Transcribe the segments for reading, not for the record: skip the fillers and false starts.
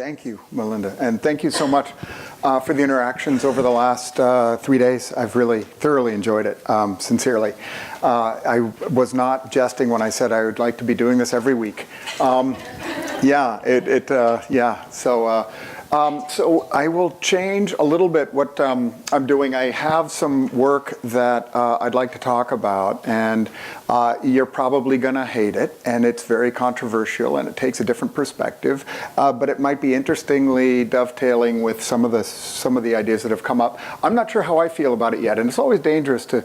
Thank you, Melinda, and thank you so much for the interactions over the last 3 days. I've really thoroughly enjoyed it, sincerely. I was not jesting when I said I would like to be doing this every week. So I will change a little bit what I'm doing. I have some work that I'd like to talk about, and you're probably going to hate it, and it's very controversial, and it takes a different perspective, but it might be interestingly dovetailing with some of the ideas that have come up. I'm not sure how I feel about it yet, and it's always dangerous to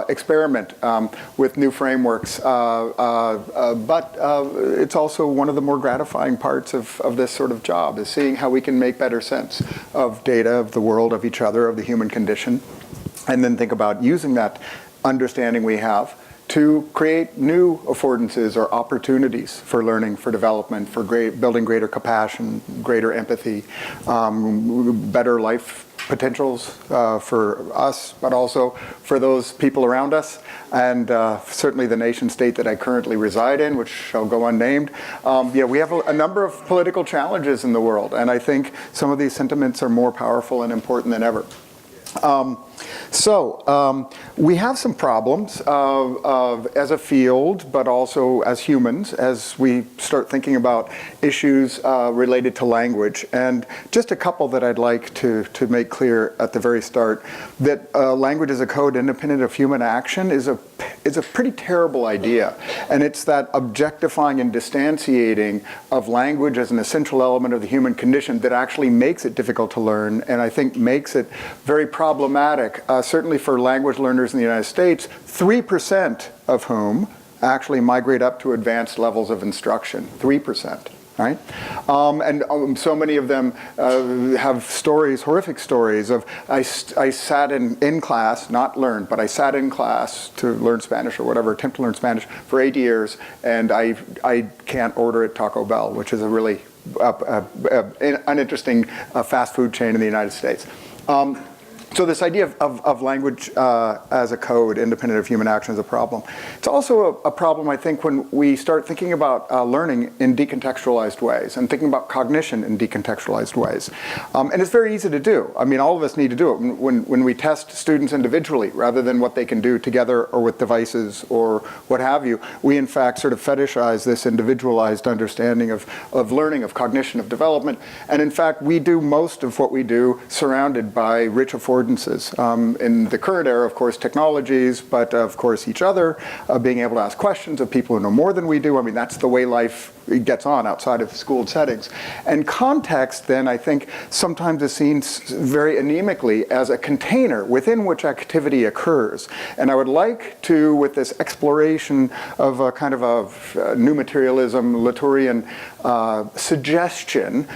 experiment with new frameworks, but it's also one of the more gratifying parts of this sort of job, is seeing how we can make better sense of data, of the world, of each other, of the human condition, and then think about using that understanding we have to create new affordances or opportunities for learning, for development, for building greater compassion, greater empathy, better life potentials for us, but also for those people around us, and certainly the nation state that I currently reside in, which shall go unnamed. We have a number of political challenges in the world, and I think some of these sentiments are more powerful and important than ever. We have some problems as a field, but also as humans, as we start thinking about issues related to language. And just a couple that I'd like to make clear at the very start, that language as a code independent of human action is a pretty terrible idea. And it's that objectifying and distantiating of language as an essential element of the human condition that actually makes it difficult to learn, and I think makes it very problematic, certainly for language learners in the United States, 3% of whom actually migrate up to advanced levels of instruction, 3%. Right? So many of them have stories, horrific stories of, I sat in class, not learned, but I sat in class to learn Spanish or whatever, attempt to learn Spanish for 8 years, and I can't order at Taco Bell, which is a really uninteresting fast food chain in the United States. So this idea of language as a code, independent of human action, is a problem. It's also a problem, I think, when we start thinking about learning in decontextualized ways and thinking about cognition in decontextualized ways. And it's very easy to do. I mean, all of us need to do it. When we test students individually, rather than what they can do together or with devices or what have you, we in fact sort of fetishize this individualized understanding of learning, of cognition, of development. And in fact, we do most of what we do surrounded by rich affordances. In the current era, of course, technologies, but of course each other, being able to ask questions of people who know more than we do. I mean, that's the way life gets on outside of schooled settings. And context, then, I think, sometimes is seen very anemically as a container within which activity occurs. And I would like to, with this exploration of a kind of a new materialism, Latourian suggestion,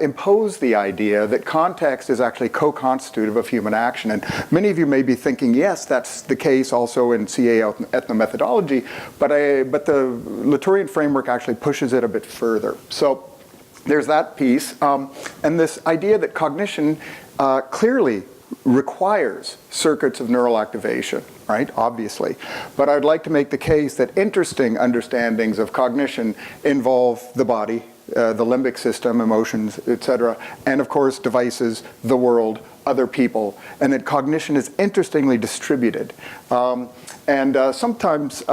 impose the idea that context is actually co-constitutive of human action. And many of you may be thinking, yes, that's the case also in CA ethnomethodology, but the Latourian framework actually pushes it a bit further. So there's that piece. And this idea that cognition clearly requires circuits of neural activation, right? Obviously. But I'd like to make the case that interesting understandings of cognition involve the body, the limbic system, emotions, etc., and of course devices, the world, other people, and that cognition is interestingly distributed. Sometimes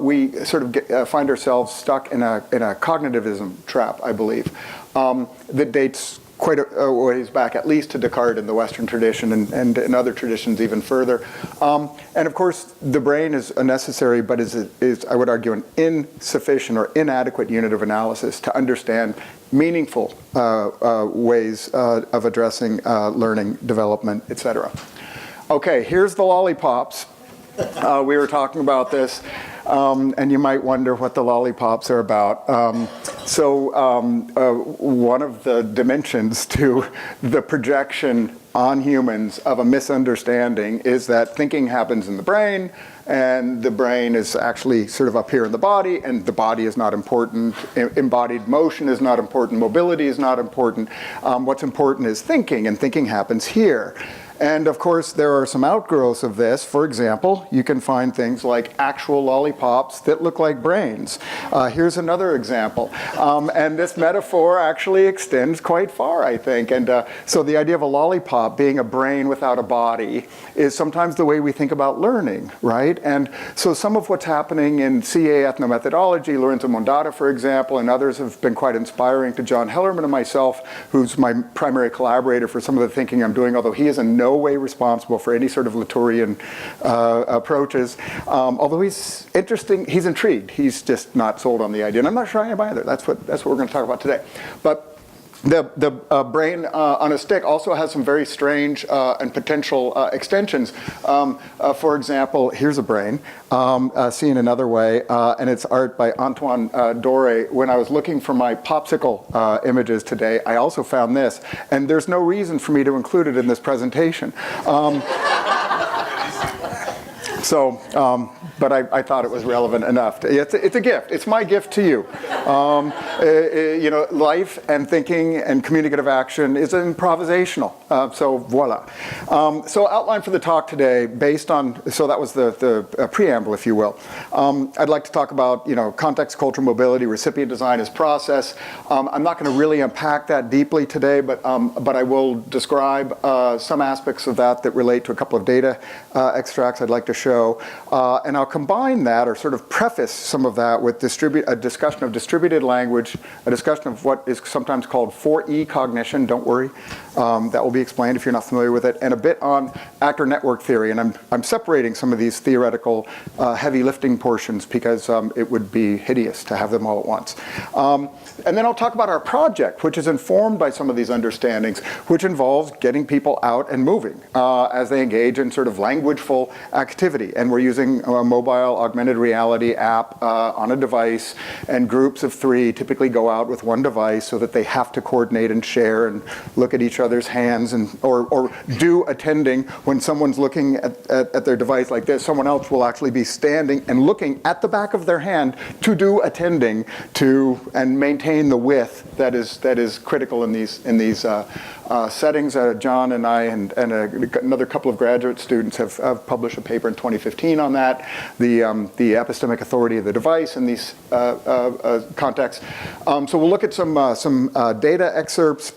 we sort of find ourselves stuck in a cognitivism trap, I believe, that dates quite a ways back, at least to Descartes in the Western tradition, and in other traditions even further. And of course, the brain is a necessary, but is, I would argue, an insufficient or inadequate unit of analysis to understand meaningful ways of addressing learning, development, etc. Okay, here's the Lollipops. We were talking about this, and you might wonder what the Lollipops are about. One of the dimensions to the projection on humans of a misunderstanding is that thinking happens in the brain, and the brain is actually sort of up here in the body, and the body is not important. Embodied motion is not important. Mobility is not important. What's important is thinking, and thinking happens here. And of course, there are some outgrowths of this. For example, you can find things like actual lollipops that look like brains. Here's another example. And this metaphor actually extends quite far, I think. And so the idea of a lollipop being a brain without a body is sometimes the way we think about learning, right? And so some of what's happening in CA ethnomethodology, Lorenzo Mondada, for example, and others have been quite inspiring to John Hellerman and myself, who's my primary collaborator for some of the thinking I'm doing, although he is in no way responsible for any sort of Latourian approaches. Although he's interesting, he's intrigued. He's just not sold on the idea. And I'm not sure I am either. That's what we're going to talk about today. But the brain on a stick also has some very strange and potential extensions. For example, here's a brain, seen another way, and it's art by Antoine Doré. When I was looking for my popsicle images today, I also found this, and there's no reason for me to include it in this presentation. But I thought it was relevant enough. It's a gift. It's my gift to you. You know, life and thinking and communicative action is improvisational. So voila. So outline for the talk today, based on, so that was the preamble, if you will. I'd like to talk about, you know, context, culture, mobility, recipient design as process. I'm not going to really unpack that deeply today, but I will describe some aspects of that relate to a couple of data extracts I'd like to show. And I'll combine that, or sort of preface some of that, with a discussion of distributed language, a discussion of what is sometimes called 4E cognition. Don't worry, that will be explained if you're not familiar with it, and a bit on actor network theory. And I'm separating some of these theoretical heavy lifting portions because it would be hideous to have them all at once. And then I'll talk about our project, which is informed by some of these understandings, which involves getting people out and moving as they engage in sort of languageful activity. And we're using a mobile augmented reality app on a device, and groups of 3 typically go out with one device so that they have to coordinate and share and look at each other's hands, and or do attending. When someone's looking at their device like this, someone else will actually be standing and looking at the back of their hand to do attending to and maintain the width that is critical in these settings. John and I and another couple of graduate students have published a paper in 2015 on that, the epistemic authority of the device in these contexts. So we'll look at some data excerpts.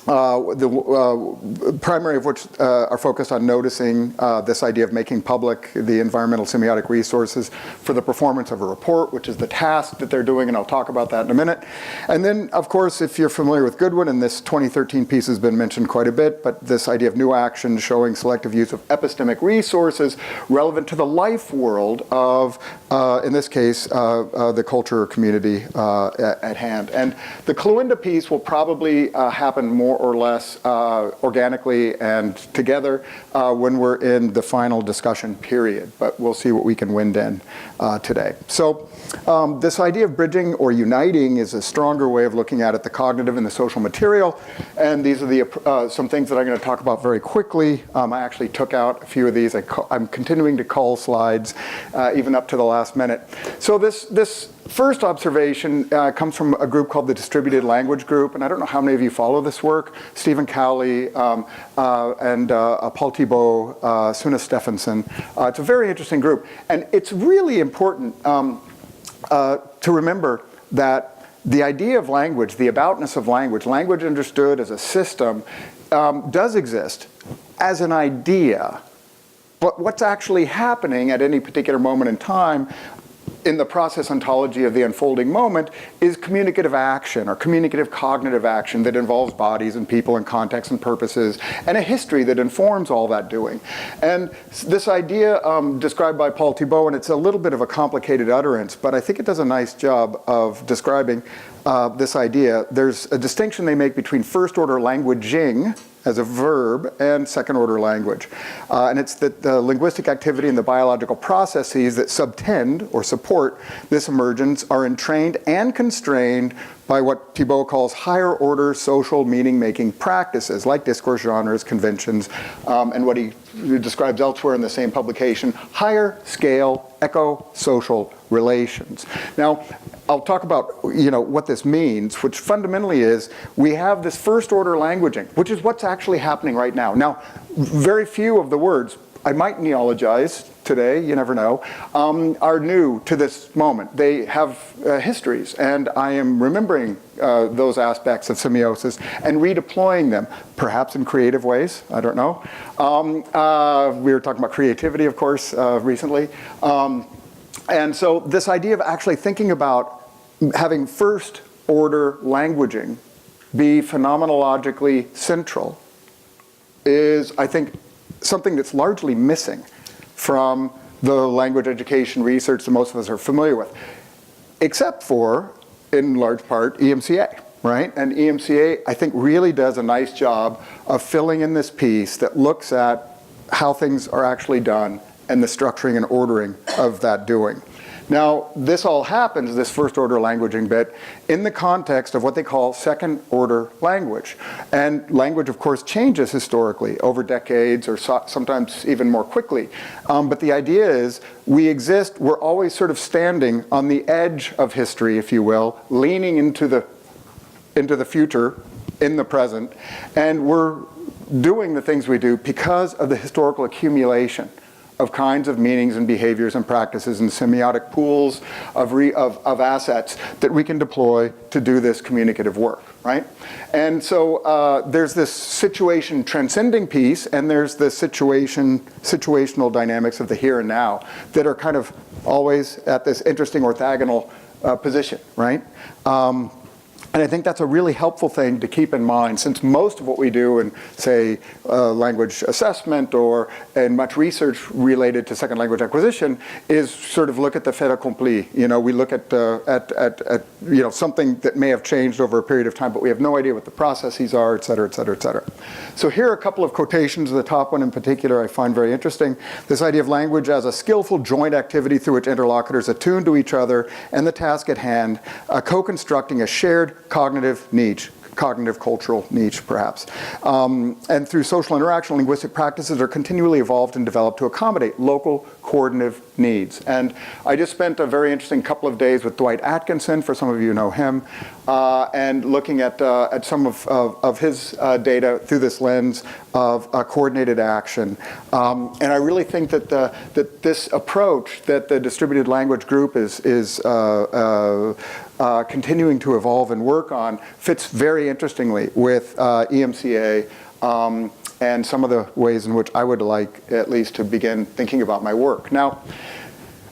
The primary of which are focused on noticing this idea of making public the environmental semiotic resources for the performance of a report, which is the task that they're doing, and I'll talk about that in a minute. And then, of course, if you're familiar with Goodwin, and this 2013 piece has been mentioned quite a bit, but this idea of new action showing selective use of epistemic resources relevant to the life world of, in this case, the culture or community at hand. And the Cluenda piece will probably happen more or less organically and together when we're in the final discussion period, but we'll see what we can wind in today. So this idea of bridging or uniting is a stronger way of looking at it, the cognitive and the social material, and these are the some things that I'm going to talk about very quickly. I actually took out a few of these. I'm continuing to cull slides even up to the last minute. So this first observation comes from a group called the Distributed Language Group, and I don't know how many of you follow this work. Stephen Cowley and Paul Thibault, Suna Stephenson. It's a very interesting group, and it's really important to remember that the idea of language, the aboutness of language, language understood as a system, does exist as an idea. But what's actually happening at any particular moment in time in the process ontology of the unfolding moment is communicative action, or communicative cognitive action that involves bodies and people and contexts and purposes, and a history that informs all that doing. And this idea described by Paul Thibault, and it's a little bit of a complicated utterance, but I think it does a nice job of describing this idea. There's a distinction they make between first-order languaging as a verb and second-order language. And it's that the linguistic activity and the biological processes that subtend or support this emergence are entrained and constrained by what Thibault calls higher order social meaning-making practices, like discourse genres, conventions, and what he describes elsewhere in the same publication, higher scale eco-social relations. Now, I'll talk about what this means, which fundamentally is we have this first order languaging, which is what's actually happening right now. Now, very few of the words, I might neologize today, you never know, are new to this moment. They have histories, and I am remembering those aspects of semiosis and redeploying them, perhaps in creative ways, I don't know. We were talking about creativity, of course, recently. And so this idea of actually thinking about having first order languaging be phenomenologically central is, I think, something that's largely missing from the language education research that most of us are familiar with, except for, in large part, EMCA, right? And EMCA, I think, really does a nice job of filling in this piece that looks at how things are actually done and the structuring and ordering of that doing. Now, this all happens, this first order languaging bit, in the context of what they call second order language. And language, of course, changes historically over decades or sometimes even more quickly. But the idea is we're always sort of standing on the edge of history, if you will, leaning into the future, in the present, and we're doing the things we do because of the historical accumulation of kinds of meanings and behaviors and practices and semiotic pools of assets that we can deploy to do this communicative work, right? And so there's this situation transcending piece, and there's the situational dynamics of the here and now that are kind of always at this interesting orthogonal position, right? And I think that's a really helpful thing to keep in mind, since most of what we do in, say, language assessment or in much research related to second language acquisition is sort of look at the fait accompli. We look at something that may have changed over a period of time, but we have no idea what the processes are, et cetera, et cetera, et cetera. So here are a couple of quotations. The top one in particular I find very interesting. This idea of language as a skillful joint activity through which interlocutors attune to each other and the task at hand, co-constructing a shared cognitive niche, cognitive cultural niche, perhaps. And through social interaction, linguistic practices are continually evolved and developed to accommodate local coordinative needs. And I just spent a very interesting couple of days with Dwight Atkinson, for some of you know him, and looking at some of his data through this lens of coordinated action. And I really think that that this approach that the distributed language group is continuing to evolve and work on fits very interestingly with EMCA and some of the ways in which I would like at least to begin thinking about my work. Now,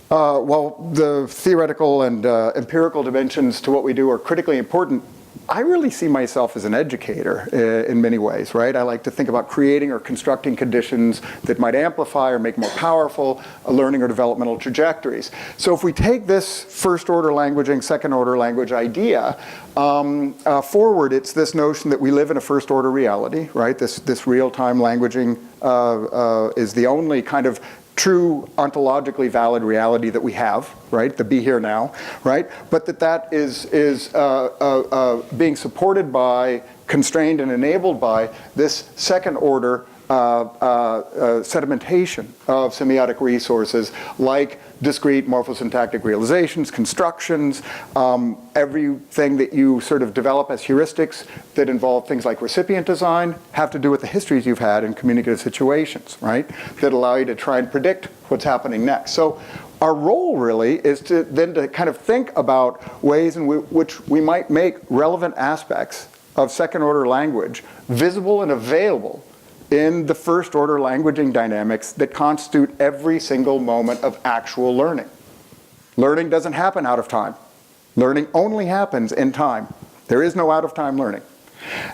while the theoretical and empirical dimensions to what we do are critically important, I really see myself as an educator in many ways, right? I like to think about creating or constructing conditions that might amplify or make more powerful learning or developmental trajectories. So if we take this first order languaging, second order language idea forward, it's this notion that we live in a first order reality, right? This real-time languaging is the only kind of true ontologically valid reality that we have, right? The be here now, right? But that is being supported by, constrained and enabled by this second order sedimentation of semiotic resources like discrete morphosyntactic realizations, constructions, everything that you sort of develop as heuristics that involve things like recipient design have to do with the histories you've had in communicative situations, right? That allow you to try and predict what's happening next. So our role really is to kind of think about ways in which we might make relevant aspects of second order language visible and available in the first order languaging dynamics that constitute every single moment of actual learning. Learning doesn't happen out of time. Learning only happens in time. There is no out of time learning.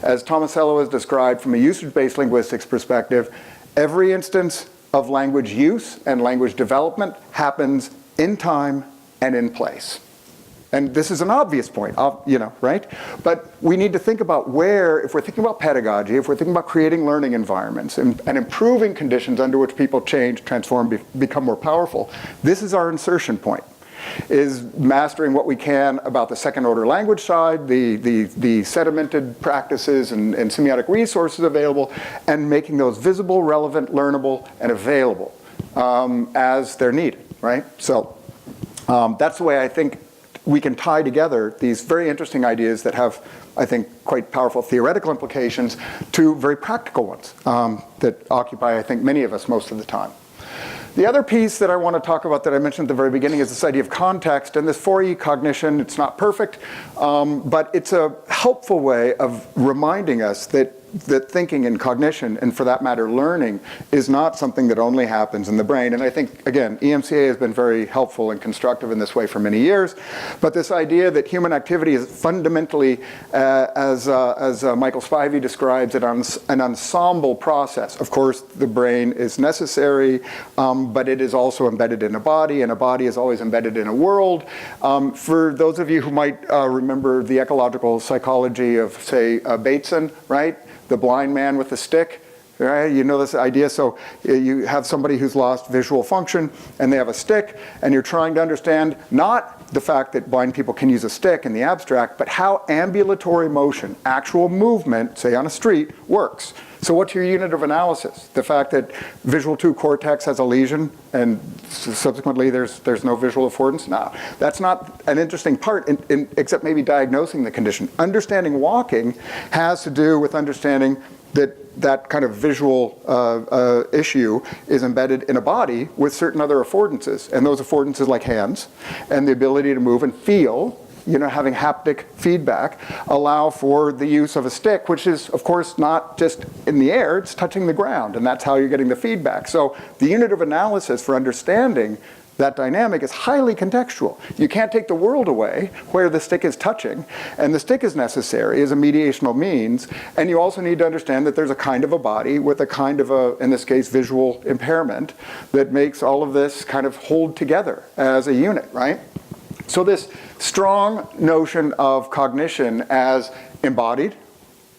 As Tomasello has described from a usage-based linguistics perspective, every instance of language use and language development happens in time and in place. And this is an obvious point, right? But we need to think about where, if we're thinking about pedagogy, if we're thinking about creating learning environments and improving conditions under which people change, transform, become more powerful, this is our insertion point. is mastering what we can about the second-order language side, the sedimented practices and semiotic resources available, and making those visible, relevant, learnable, and available as they're needed, right? So that's the way I think we can tie together these very interesting ideas that have, I think, quite powerful theoretical implications to very practical ones that occupy, I think, many of us most of the time. The other piece that I want to talk about that I mentioned at the very beginning is this idea of context, and this 4E cognition. It's not perfect, but it's a helpful way of reminding us that thinking and cognition, and for that matter learning, is not something that only happens in the brain. And I think, again, EMCA has been very helpful and constructive in this way for many years. But this idea that human activity is fundamentally, as Michael Spivey describes it, an ensemble process. Of course, the brain is necessary, but it is also embedded in a body, and a body is always embedded in a world. For those of you who might remember the ecological psychology of, say, Bateson, right? The blind man with the stick, right? You know this idea. So you have somebody who's lost visual function and they have a stick, and you're trying to understand not the fact that blind people can use a stick in the abstract, but how ambulatory motion, actual movement, say on a street, works. So what's your unit of analysis? The fact that visual 2 cortex has a lesion and subsequently there's no visual affordance? No, that's not an interesting part except maybe diagnosing the condition. Understanding walking has to do with understanding that kind of visual issue is embedded in a body with certain other affordances. And those affordances, like hands and the ability to move and feel, having haptic feedback, allow for the use of a stick, which is, of course, not just in the air, it's touching the ground, and that's how you're getting the feedback. So the unit of analysis for understanding that dynamic is highly contextual. You can't take the world away where the stick is touching, and the stick is necessary as a mediational means, and you also need to understand that there's a kind of a body with a kind of a, in this case, visual impairment that makes all of this kind of hold together as a unit, right? So this strong notion of cognition as embodied,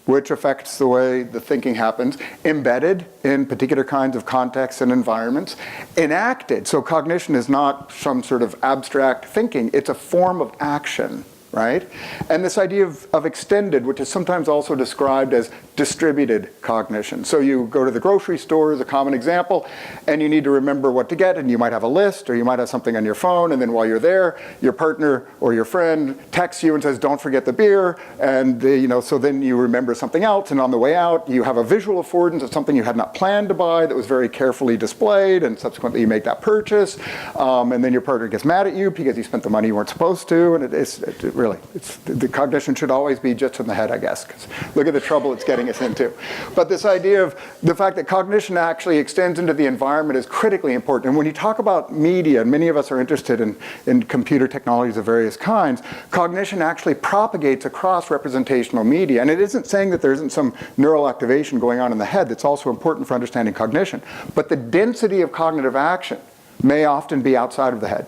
which affects the way the thinking happens, embedded in particular kinds of contexts and environments, enacted. So cognition is not some sort of abstract thinking, it's a form of action, right? And this idea of extended, which is sometimes also described as distributed cognition. So you go to the grocery store as a common example, and you need to remember what to get, and you might have a list, or you might have something on your phone, and then while you're there, your partner or your friend texts you and says, don't forget the beer, and so then you remember something else, and on the way out, you have a visual affordance of something you had not planned to buy that was very carefully displayed, and subsequently you make that purchase, and then your partner gets mad at you because you spent the money you weren't supposed to, and the cognition should always be just in the head, I guess, because look at the trouble it's getting us into. But this idea of the fact that cognition actually extends into the environment is critically important. And when you talk about media, and many of us are interested in computer technologies of various kinds, cognition actually propagates across representational media. And it isn't saying that there isn't some neural activation going on in the head that's also important for understanding cognition. But the density of cognitive action may often be outside of the head.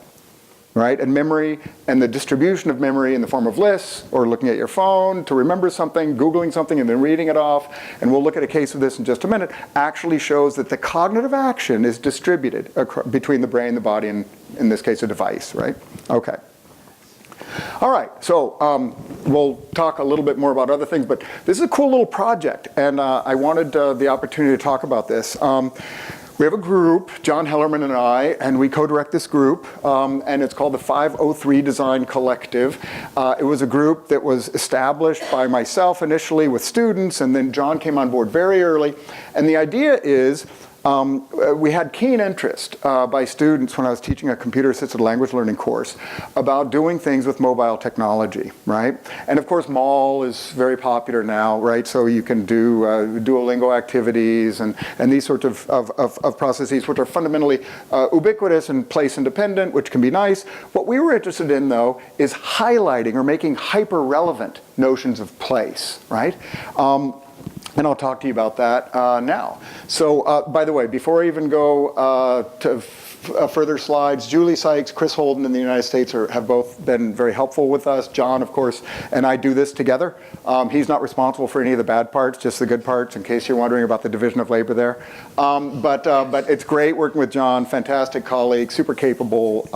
Right? And memory and the distribution of memory in the form of lists, or looking at your phone to remember something, Googling something and then reading it off, and we'll look at a case of this in just a minute, actually shows that the cognitive action is distributed between the brain, the body, and in this case a device, right? Okay. All right, so we'll talk a little bit more about other things, but this is a cool little project, and I wanted the opportunity to talk about this. We have a group, John Hellerman and I, and we co-direct this group, and it's called the 503 Design Collective. It was a group that was established by myself initially with students, and then John came on board very early. And the idea is, we had keen interest by students when I was teaching a computer-assisted language learning course about doing things with mobile technology, right? And of course, MAL is very popular now, right? So you can do Duolingo activities and these sorts of processes, which are fundamentally ubiquitous and place-independent, which can be nice. What we were interested in, though, is highlighting or making hyper-relevant notions of place, right? And I'll talk to you about that now. So, by the way, before I even go to further slides. Julie Sykes, Chris Holden in the United States have both been very helpful with us. John, of course, and I do this together. He's not responsible for any of the bad parts, just the good parts, in case you're wondering about the division of labor there. But it's great working with John, fantastic colleague, super capable,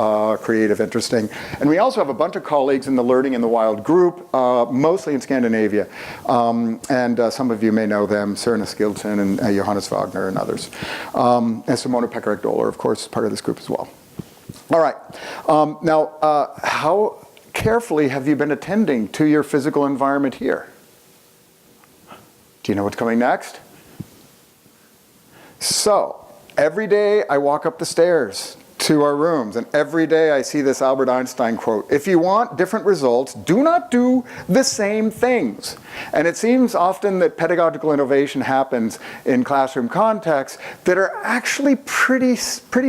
creative, interesting. And we also have a bunch of colleagues in the Learning in the Wild group, mostly in Scandinavia. And some of you may know them, Serena Skildsen and Johannes Wagner and others. And Simona Pekarik-Doller, of course, is part of this group as well. All right. Now, how carefully have you been attending to your physical environment here? Do you know what's coming next? So, every day I walk up the stairs to our rooms, and every day I see this Albert Einstein quote: if you want different results, do not do the same things. And it seems often that pedagogical innovation happens in classroom contexts that are actually pretty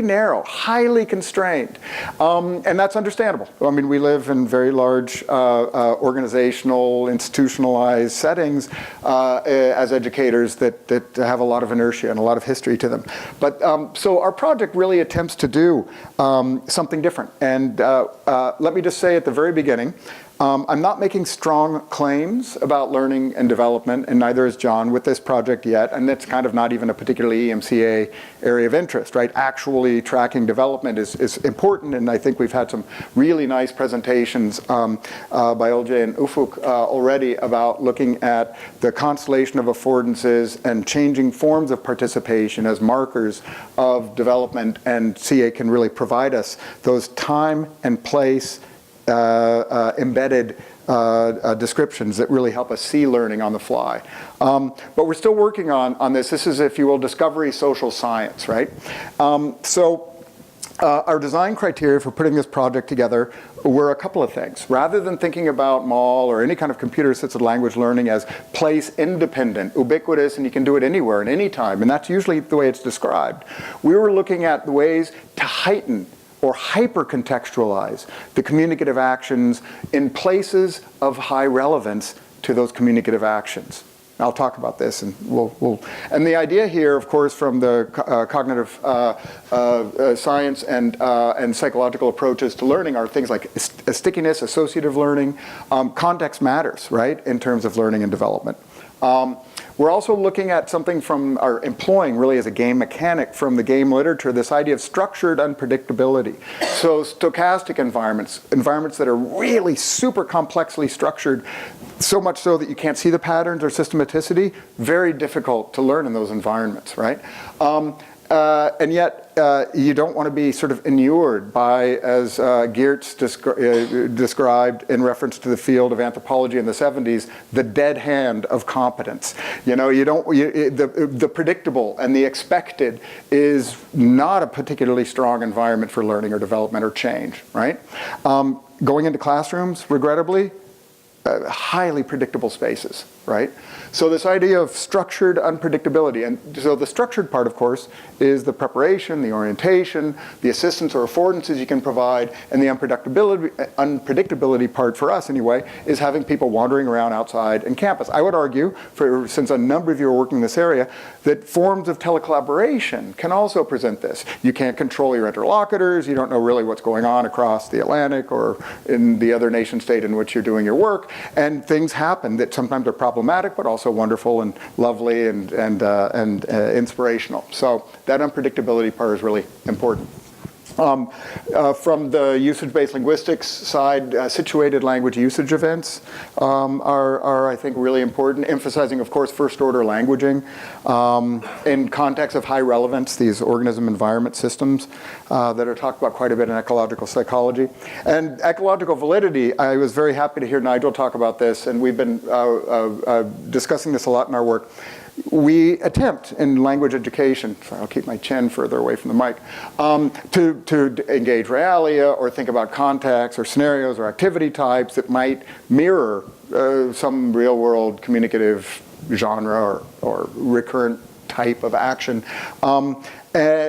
narrow, highly constrained. And that's understandable. I mean, we live in very large organizational, institutionalized settings as educators that have a lot of inertia and a lot of history to them. But so our project really attempts to do something different. And let me just say at the very beginning, I'm not making strong claims about learning and development, and neither is John with this project yet, and that's kind of not even a particularly EMCA area of interest, right? Actually tracking development is important, and I think we've had some really nice presentations by Olje and Ufuk already about looking at the constellation of affordances and changing forms of participation as markers of development, and CA can really provide us those time and place embedded descriptions that really help us see learning on the fly. But we're still working on this. This is, if you will, discovery social science, right? Our design criteria for putting this project together were a couple of things. Rather than thinking about MAL or any kind of computer-assisted language learning as place-independent, ubiquitous, and you can do it anywhere and anytime, and that's usually the way it's described, we were looking at the ways to heighten or hyper-contextualize the communicative actions in places of high relevance to those communicative actions. I'll talk about this, and and the idea here, of course, from the cognitive science and psychological approaches to learning are things like stickiness, associative learning. Context matters, right, in terms of learning and development. We're also looking at something from, or employing really as a game mechanic from the game literature, this idea of structured unpredictability. So stochastic environments that are really super complexly structured, so much so that you can't see the patterns or systematicity, very difficult to learn in those environments, right? And yet, you don't want to be sort of inured by, as Geertz described in reference to the field of anthropology in the 70s, the dead hand of competence. You know, the predictable and the expected is not a particularly strong environment for learning or development or change, right? Going into classrooms, regrettably, highly predictable spaces, right? So this idea of structured unpredictability, and so the structured part, of course, is the preparation, the orientation, the assistance or affordances you can provide, and the unpredictability part for us anyway is having people wandering around outside in campus. I would argue, since a number of you are working in this area, that forms of telecollaboration can also present this. You can't control your interlocutors, you don't know really what's going on across the Atlantic or in the other nation state in which you're doing your work, and things happen that sometimes are problematic, but also wonderful and lovely and inspirational. So that unpredictability part is really important. From the usage-based linguistics side, situated language usage events are, I think, really important, emphasizing, of course, first-order languaging in context of high relevance, these organism environment systems that are talked about quite a bit in ecological psychology. And ecological validity, I was very happy to hear Nigel talk about this, and we've been discussing this a lot in our work. We attempt in language education, sorry, I'll keep my chin further away from the mic, to engage realia or think about contexts or scenarios or activity types that might mirror some real world communicative genre or recurrent type of action,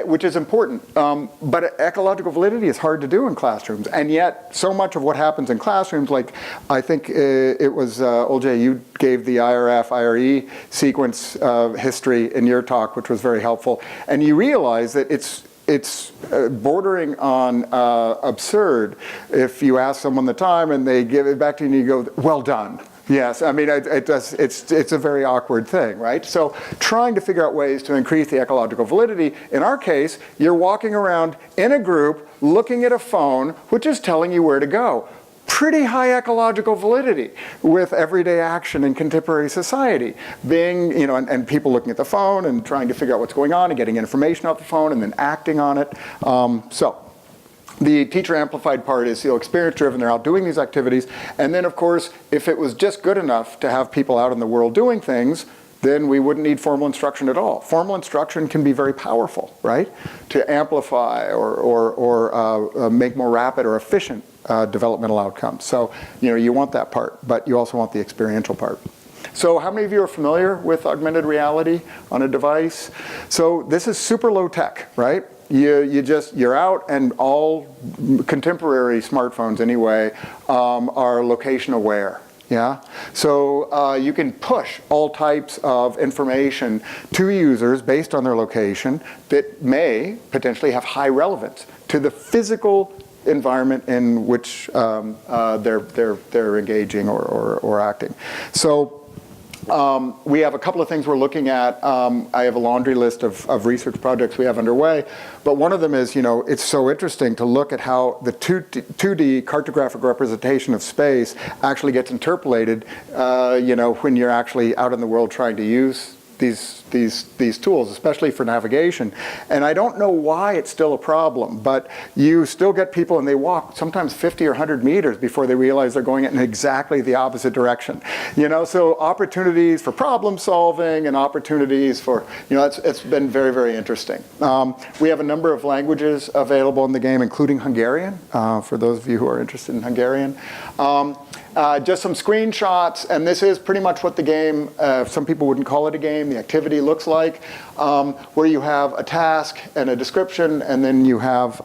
which is important. But ecological validity is hard to do in classrooms, and yet so much of what happens in classrooms, like I think it was Olje, you gave the IRE sequence history in your talk, which was very helpful, and you realize that it's it's bordering on absurd if you ask someone the time and they give it back to you and you go, well done. Yes, I mean, it's a very awkward thing, right? So trying to figure out ways to increase the ecological validity. In our case, you're walking around in a group looking at a phone, which is telling you where to go. Pretty high ecological validity with everyday action in contemporary society. Being, you know, and people looking at the phone and trying to figure out what's going on and getting information off the phone and then acting on it. So the teacher amplified part is, you know, experience driven. They're out doing these activities. And then, of course, if it was just good enough to have people out in the world doing things, then we wouldn't need formal instruction at all. Formal instruction can be very powerful, right? To amplify or make more rapid or efficient developmental outcomes. So, you know, you want that part, but you also want the experiential part. So how many of you are familiar with augmented reality on a device? So this is super low tech, right? You're out, and all contemporary smartphones anyway are location aware. Yeah, so you can push all types of information to users based on their location that may potentially have high relevance to the physical environment in which they're engaging or acting. So we have a couple of things we're looking at. I have a laundry list of research projects we have underway, but one of them is, you know, it's so interesting to look at how the 2D cartographic representation of space actually gets interpolated, you know, when you're actually out in the world trying to use these tools, especially for navigation. And I don't know why it's still a problem, but you still get people and they walk sometimes 50 or 100 meters before they realize they're going in exactly the opposite direction. You know, so opportunities for problem solving and opportunities for, you know, it's been very, very interesting. We have a number of languages available in the game, including Hungarian, for those of you who are interested in Hungarian. Just some screenshots, and this is pretty much what the game, some people wouldn't call it a game, the activity looks like, where you have a task and a description, and then you have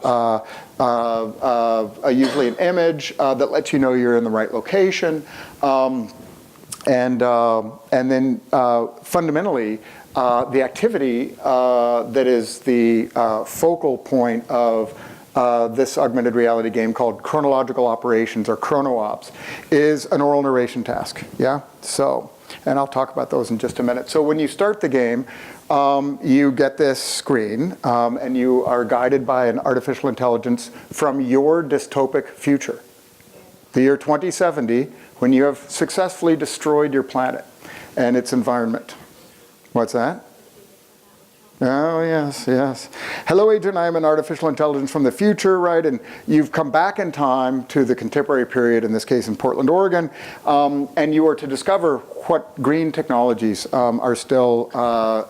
usually an image that lets you know you're in the right location. And then fundamentally, the activity that is the focal point of this augmented reality game called chronological operations, or chrono ops, is an oral narration task. Yeah. So, and I'll talk about those in just a minute. So when you start the game, you get this screen, and you are guided by an artificial intelligence from your dystopic future, the year 2070, when you have successfully destroyed your planet and its environment. What's that? Oh, yes, yes. Hello, Agent, I am an artificial intelligence from the future, right? And you've come back in time to the contemporary period, in this case in Portland, Oregon, and you are to discover what green technologies are still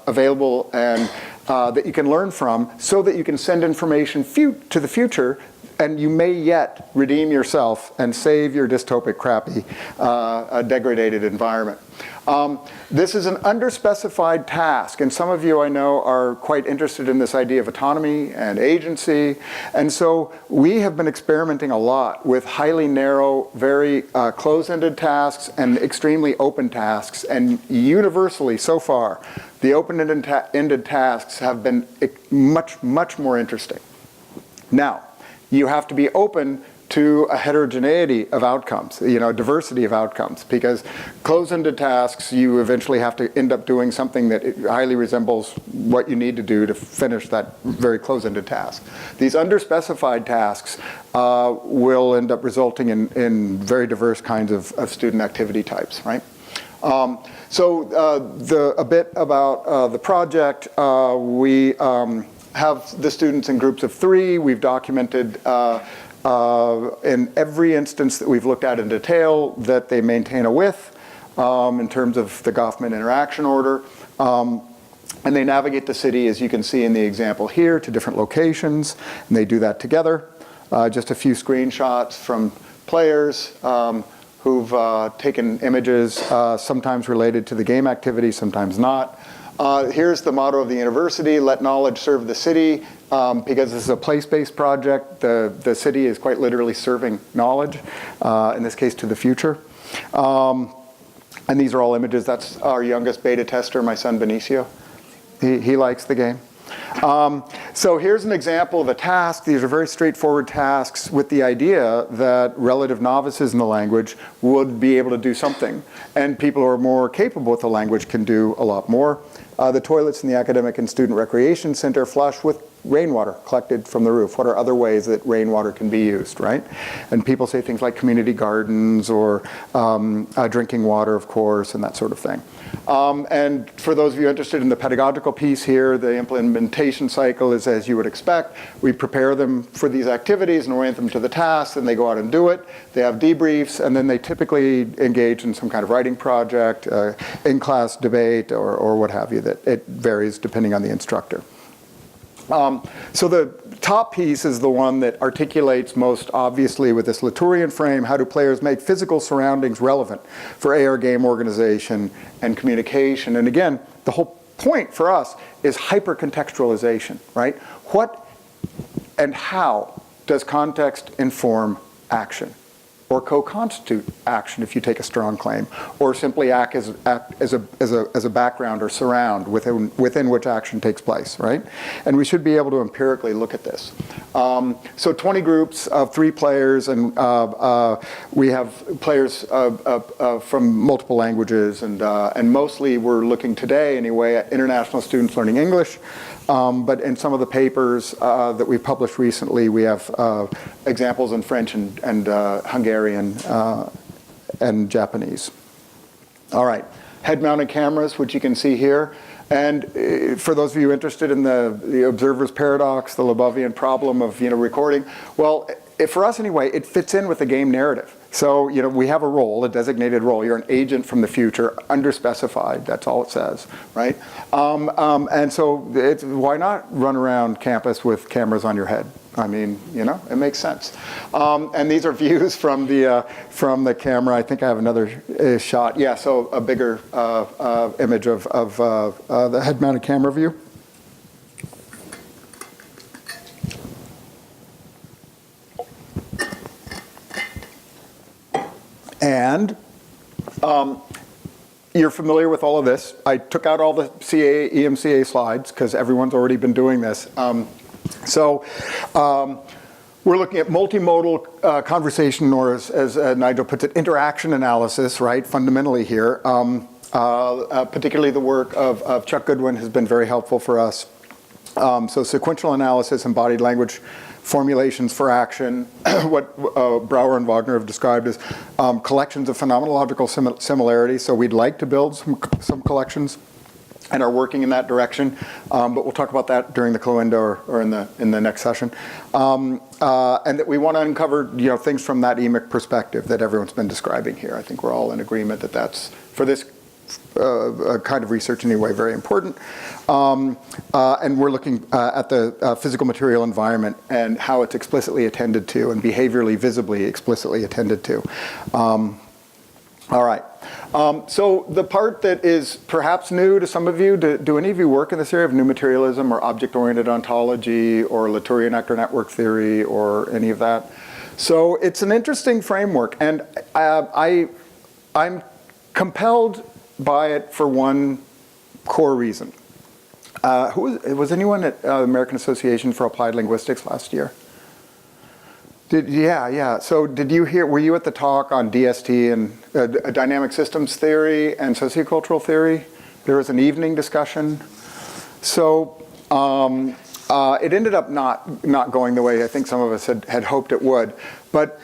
available and that you can learn from, so that you can send information to the future, and you may yet redeem yourself and save your dystopic, crappy, degraded environment. This is an underspecified task, and some of you I know are quite interested in this idea of autonomy and agency, and so we have been experimenting a lot with highly narrow, very close-ended tasks and extremely open tasks, and universally so far, the open-ended tasks have been much, much more interesting. Now, you have to be open to a heterogeneity of outcomes, you know, diversity of outcomes, because close-ended tasks, you eventually have to end up doing something that highly resembles what you need to do to finish that very close-ended task. These underspecified tasks will end up resulting in very diverse kinds of student activity types, right? A bit about the project. We have the students in groups of 3. We've documented in every instance that we've looked at in detail that they maintain a width in terms of the Goffman interaction order. And they navigate the city, as you can see in the example here, to different locations, and they do that together. Just a few screenshots from players who've taken images, sometimes related to the game activity, sometimes not. Here's the motto of the university: let knowledge serve the city. Because this is a place-based project, the city is quite literally serving knowledge, in this case to the future. And these are all images. That's our youngest beta tester, my son Benicio. He likes the game. So here's an example of a task. These are very straightforward tasks with the idea that relative novices in the language would be able to do something. And people who are more capable with the language can do a lot more. The toilets in the Academic and Student Recreation Center flush with rainwater collected from the roof. What are other ways that rainwater can be used, right? And people say things like community gardens or drinking water, of course, and that sort of thing. And for those of you interested in the pedagogical piece here, the implementation cycle is as you would expect. We prepare them for these activities and orient them to the tasks, and they go out and do it. They have debriefs, and then they typically engage in some kind of writing project, in-class debate, or what have you. That it varies depending on the instructor. So the top piece is the one that articulates most obviously with this Latourian frame, how do players make physical surroundings relevant for AR game organization and communication. And again, the whole point for us is hyper-contextualization, right? What and how does context inform action? Or co-constitute action if you take a strong claim, or simply act as a background or surround within which action takes place, right? And we should be able to empirically look at this. So 20 groups of 3 players, and we have players from multiple languages, and mostly we're looking today anyway at international students learning English. But in some of the papers that we've published recently, we have examples in French and Hungarian and Japanese. All right, head-mounted cameras, which you can see here. And for those of you interested in the observer's paradox, the Lebovian problem of recording, well, for us anyway, it fits in with the game narrative. So, we have a role, a designated role. You're an agent from the future, underspecified. That's all it says, right? And so why not run around campus with cameras on your head? I mean, it makes sense. And these are views from the camera. I think I have another shot. Yeah, so a bigger image of the head-mounted camera view. And you're familiar with all of this. I took out all the EMCA slides because everyone's already been doing this. So we're looking at multimodal conversation, or as Nigel puts it, interaction analysis, right, fundamentally here. Particularly the work of Chuck Goodwin has been very helpful for us. So sequential analysis, embodied language formulations for action, what Brouwer and Wagner have described as collections of phenomenological similarities. So we'd like to build some collections and are working in that direction, but we'll talk about that during the co-window or in the next session. And that we want to uncover things from that emic perspective that everyone's been describing here. I think we're all in agreement that that's, for this kind of research anyway, very important. And we're looking at the physical material environment and how it's explicitly attended to and behaviorally, visibly, explicitly attended to. All right. So the part that is perhaps new to some of you, do any of you work in this area of new materialism or object-oriented ontology or Latourian actor network theory or any of that? So it's an interesting framework, and I'm compelled by it for one core reason. Was anyone at American Association for Applied Linguistics last year? Yeah. So did you hear, were you at the talk on DST and dynamic systems theory and sociocultural theory? There was an evening discussion. So it ended up not going the way I think some of us had hoped it would. But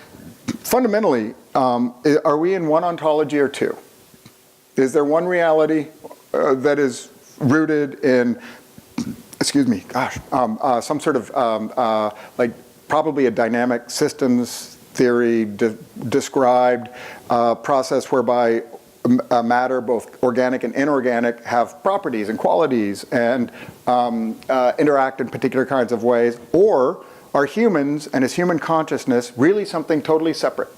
fundamentally, are we in one ontology or two? Is there one reality that is rooted in, some sort of like probably a dynamic systems theory described process whereby matter, both organic and inorganic, have properties and qualities and interact in particular kinds of ways? Or are humans and is human consciousness really something totally separate?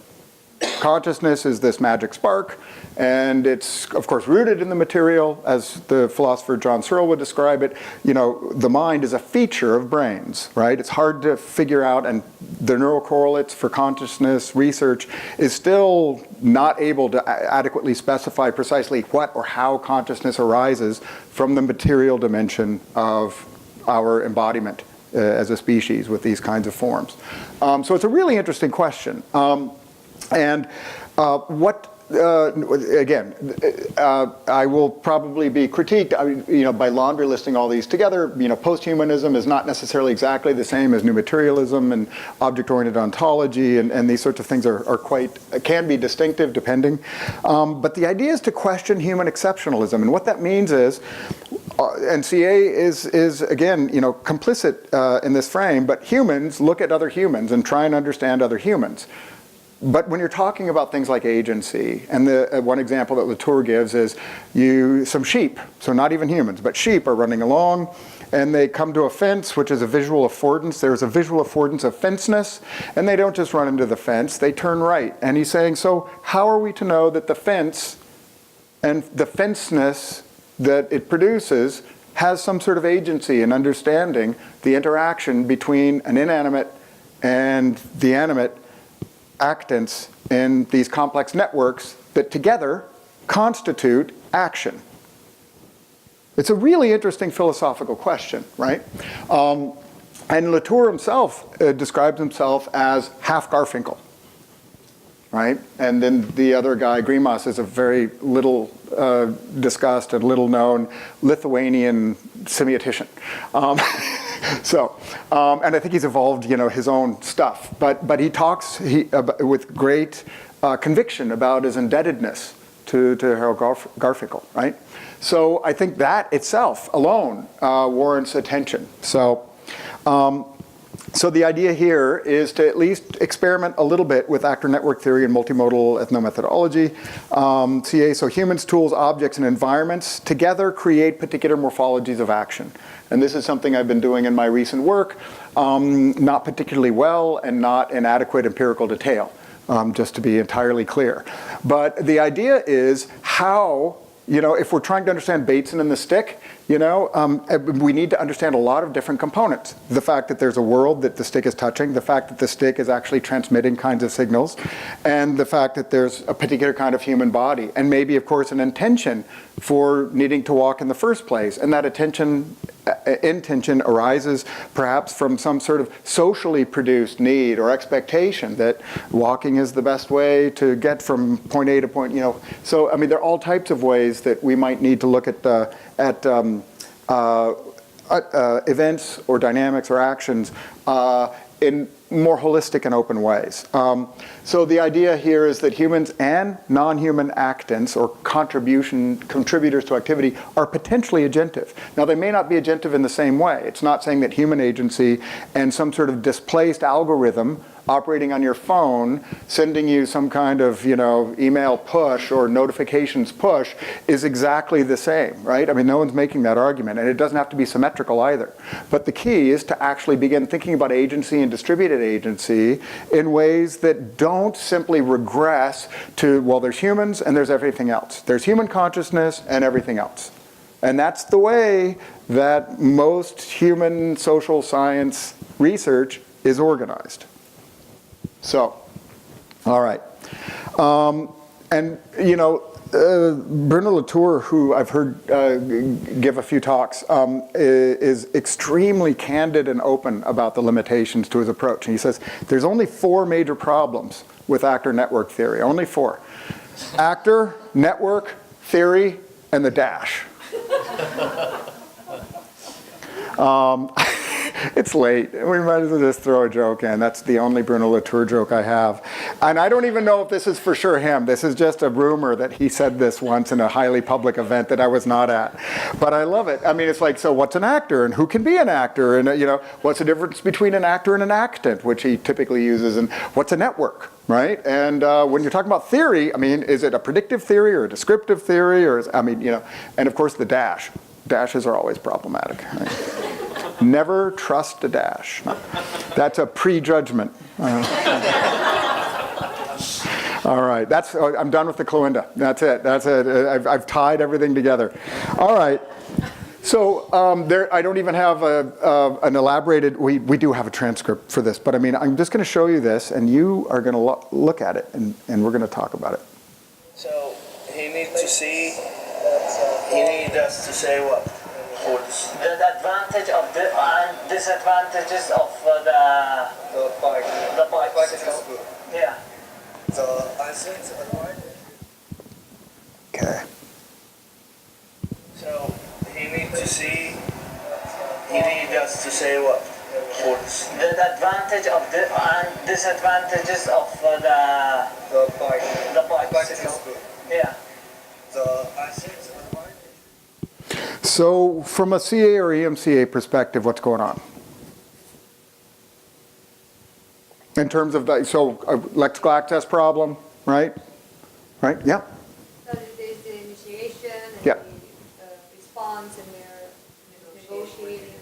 Consciousness is this magic spark, and it's, of course, rooted in the material, as the philosopher John Searle would describe it. The mind is a feature of brains, right? It's hard to figure out, and the neural correlates for consciousness research is still not able to adequately specify precisely what or how consciousness arises from the material dimension of our embodiment as a species with these kinds of forms? So it's a really interesting question. Again, I will probably be critiqued, by laundry listing all these together. Posthumanism is not necessarily exactly the same as new materialism and object-oriented ontology, and these sorts of things can be distinctive depending. But the idea is to question human exceptionalism, and what that means is, and CA is again, complicit in this frame, but humans look at other humans and try and understand other humans. But when you're talking about things like agency, and the one example that Latour gives is some sheep, so not even humans, but sheep are running along, and they come to a fence, which is a visual affordance. There's a visual affordance of fenceness, and they don't just run into the fence, they turn right. And he's saying, so how are we to know that the fence and the fenceness that it produces has some sort of agency in understanding the interaction between an inanimate and the animate actants in these complex networks that together constitute action? It's a really interesting philosophical question, right? And Latour himself describes himself as half Garfinkel, right? And then the other guy, Grimas, is a very little discussed and little known Lithuanian semiotician. And I think he's evolved, his own stuff. But he talks with great conviction about his indebtedness to Harold Garfinkel, right? So I think that itself alone warrants attention. So the idea here is to at least experiment a little bit with actor network theory and multimodal ethnomethodology. CA, so humans, tools, objects, and environments together create particular morphologies of action. And this is something I've been doing in my recent work, not particularly well and not in adequate empirical detail, just to be entirely clear. But the idea is how, if we're trying to understand Bateson and the stick, we need to understand a lot of different components. The fact that there's a world that the stick is touching, the fact that the stick is actually transmitting kinds of signals, and the fact that there's a particular kind of human body, and maybe, of course, an intention for needing to walk in the first place. And that intention arises perhaps from some sort of socially produced need or expectation that walking is the best way to get from point A to point, So, there are all types of ways that we might need to look at events or dynamics or actions in more holistic and open ways. So the idea here is that humans and non-human actants or contributors to activity are potentially agentive. Now they may not be agentive in the same way. It's not saying that human agency and some sort of displaced algorithm operating on your phone, sending you some kind of, email push or notifications push is exactly the same, right? No one's making that argument, and it doesn't have to be symmetrical either. But the key is to actually begin thinking about agency and distributed agency in ways that don't simply regress to, well, there's humans and there's everything else. There's human consciousness and everything else. And that's the way that most human social science research is organized. So, all right. Bruno Latour, who I've heard give a few talks, is extremely candid and open about the limitations to his approach. And he says, there's only 4 major problems with actor network theory, only 4. Actor, network, theory, and the dash. It's late. We might as well just throw a joke in. That's the only Bruno Latour joke I have. And I don't even know if this is for sure him. This is just a rumor that he said this once in a highly public event that I was not at. But I love it. It's like, so what's an actor? And who can be an actor? And, what's the difference between an actor and an actant, which he typically uses? And what's a network, right? And when you're talking about theory, is it a predictive theory or a descriptive theory? Or and of course the dash. Dashes are always problematic, right? Never trust a dash. That's a prejudgment. All right, I'm done with the Cloenda. That's it. I've tied everything together. All right. So I don't even have an elaborated. We do have a transcript for this, but I'm just going to show you this, and you are going to look at it, and we're going to talk about it. So he needs to see. He needs us to say what? The advantage of the and disadvantages of the bicycle. Yeah. So I think the advantage. Okay. So he needs to see. He needs us to say what? The advantage of the and disadvantages of the bicycle. Yeah. So I think the advantage. So from a CA or EMCA perspective, what's going on? In terms of, so electrical access problem, right? Right, yeah? So there's the initiation and Yeah. the response and they're negotiating.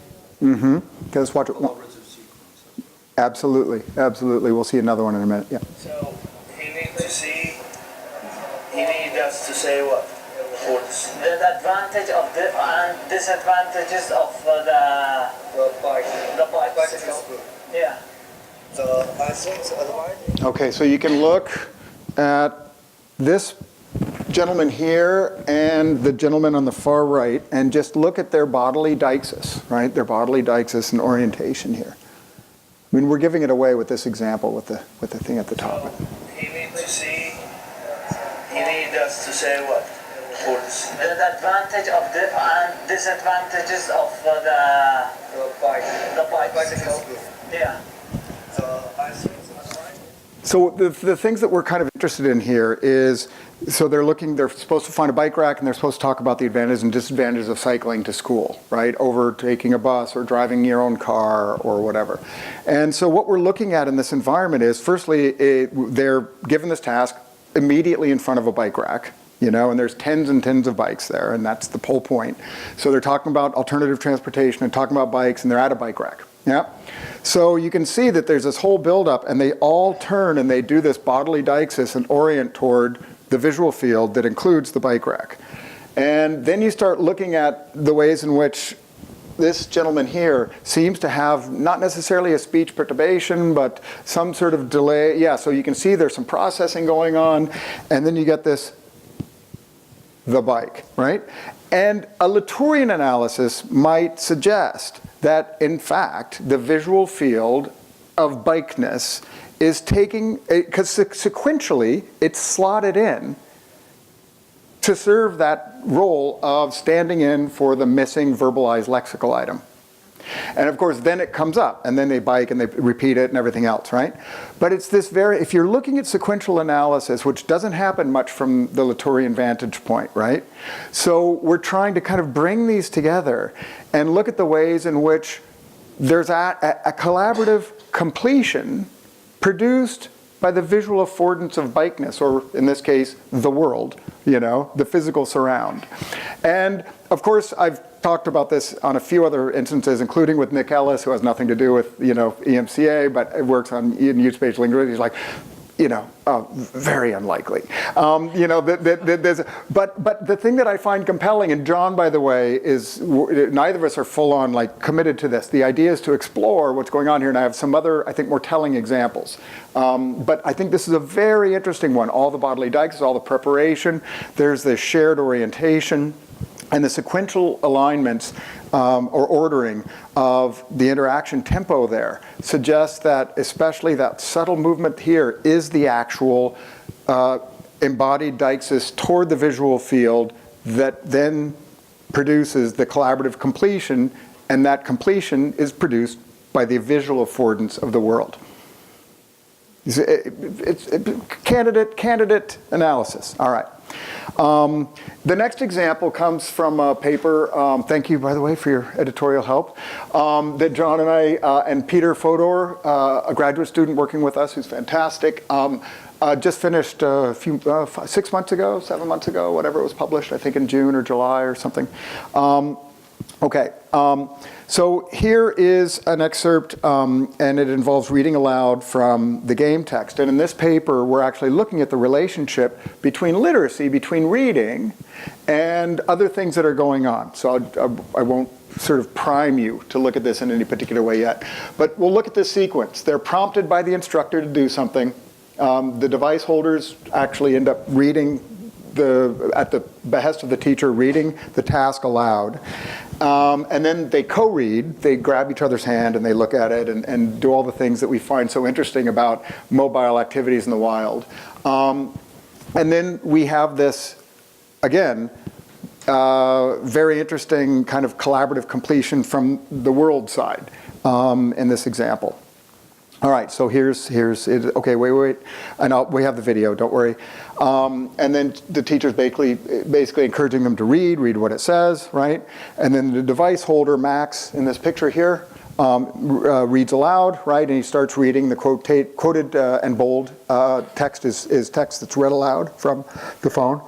Mm-hmm. Okay, let's watch it. Absolutely, absolutely. We'll see another one in a minute, yeah. So he needs to see. He needs us to say what? The advantage of the and disadvantages of the bicycle. Yeah. So I think the advantage. Okay, so you can look at this gentleman here and the gentleman on the far right and just look at their bodily deixis, right? Their bodily deixis and orientation here. I mean, we're giving it away with this example with the thing at the top. So he needs to see. He needs us to say what? The advantage of the and disadvantages of the bicycle. Yeah. So I think the advantage. So the things that we're kind of interested in here is, so they're supposed to find a bike rack and they're supposed to talk about the advantages and disadvantages of cycling to school, right? Over taking a bus or driving your own car or whatever. And so what we're looking at in this environment is, firstly, they're given this task immediately in front of a bike rack, you know, and there's tens and tens of bikes there, and that's the whole point. So they're talking about alternative transportation and talking about bikes, and they're at a bike rack. Yeah. So you can see that there's this whole buildup, and they all turn and they do this bodily deixis and orient toward the visual field that includes the bike rack. And then you start looking at the ways in which this gentleman here seems to have not necessarily a speech perturbation, but some sort of delay. Yeah, so you can see there's some processing going on, and then you get this, the bike, right? And a Latourian analysis might suggest that, in fact, the visual field of bikeness is taking, because sequentially it's slotted in to serve that role of standing in for the missing verbalized lexical item. And of course, then it comes up, and then they bike and they repeat it and everything else, right? But it's this if you're looking at sequential analysis, which doesn't happen much from the Latourian vantage point, right? So we're trying to kind of bring these together and look at the ways in which there's a collaborative completion produced by the visual affordance of bikeness, or in this case, the world, you know, the physical surround. And of course, I've talked about this on a few other instances, including with Nick Ellis, who has nothing to do with, you know, EMCA, but it works on use-based linguistics. He's like, you know, very unlikely. You know, but the thing that I find compelling, and John, by the way, is neither of us are full on like committed to this. The idea is to explore what's going on here, and I have some other, I think, more telling examples. But I think this is a very interesting one. All the bodily deixis, all the preparation. There's this shared orientation. And the sequential alignments or ordering of the interaction tempo there suggests that especially that subtle movement here is the actual embodied deixis toward the visual field that then produces the collaborative completion, and that completion is produced by the visual affordance of the world. It's candidate analysis. All right. The next example comes from a paper, thank you, by the way, for your editorial help, that John and I and Peter Fodor, a graduate student working with us who's fantastic, just finished a few, 6 months ago, 7 months ago, whatever it was published, I think in June or July or something. Okay, so here is an excerpt, and it involves reading aloud from the game text. And in this paper, we're actually looking at the relationship between literacy, between reading, and other things that are going on. So I won't sort of prime you to look at this in any particular way yet. But we'll look at this sequence. They're prompted by the instructor to do something. The device holders actually end up reading at the behest of the teacher, reading the task aloud. And then they co-read, they grab each other's hand and they look at it and do all the things that we find so interesting about mobile activities in the wild. And then we have this, again, very interesting kind of collaborative completion from the world side in this example. All right, so here's it. Okay, wait. And we have the video, don't worry. And then the teacher's basically encouraging them to read what it says, right? And then the device holder, Max, in this picture here, reads aloud, right? And he starts reading. The quoted and bold text is text that's read aloud from the phone.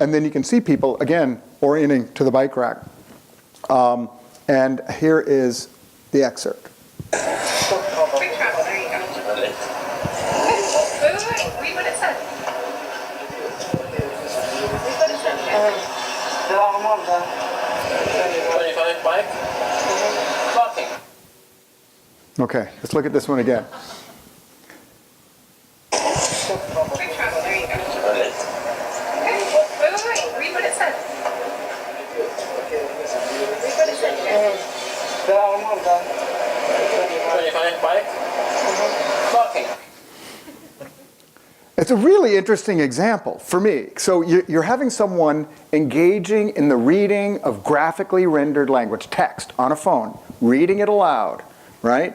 And then you can see people, again, orienting to the bike rack. And here is the excerpt. Read what it said. Okay, let's look at this one again. Read what it said. It's a really interesting example for me. So you're having someone engaging in the reading of graphically rendered language, text on a phone, reading it aloud, right?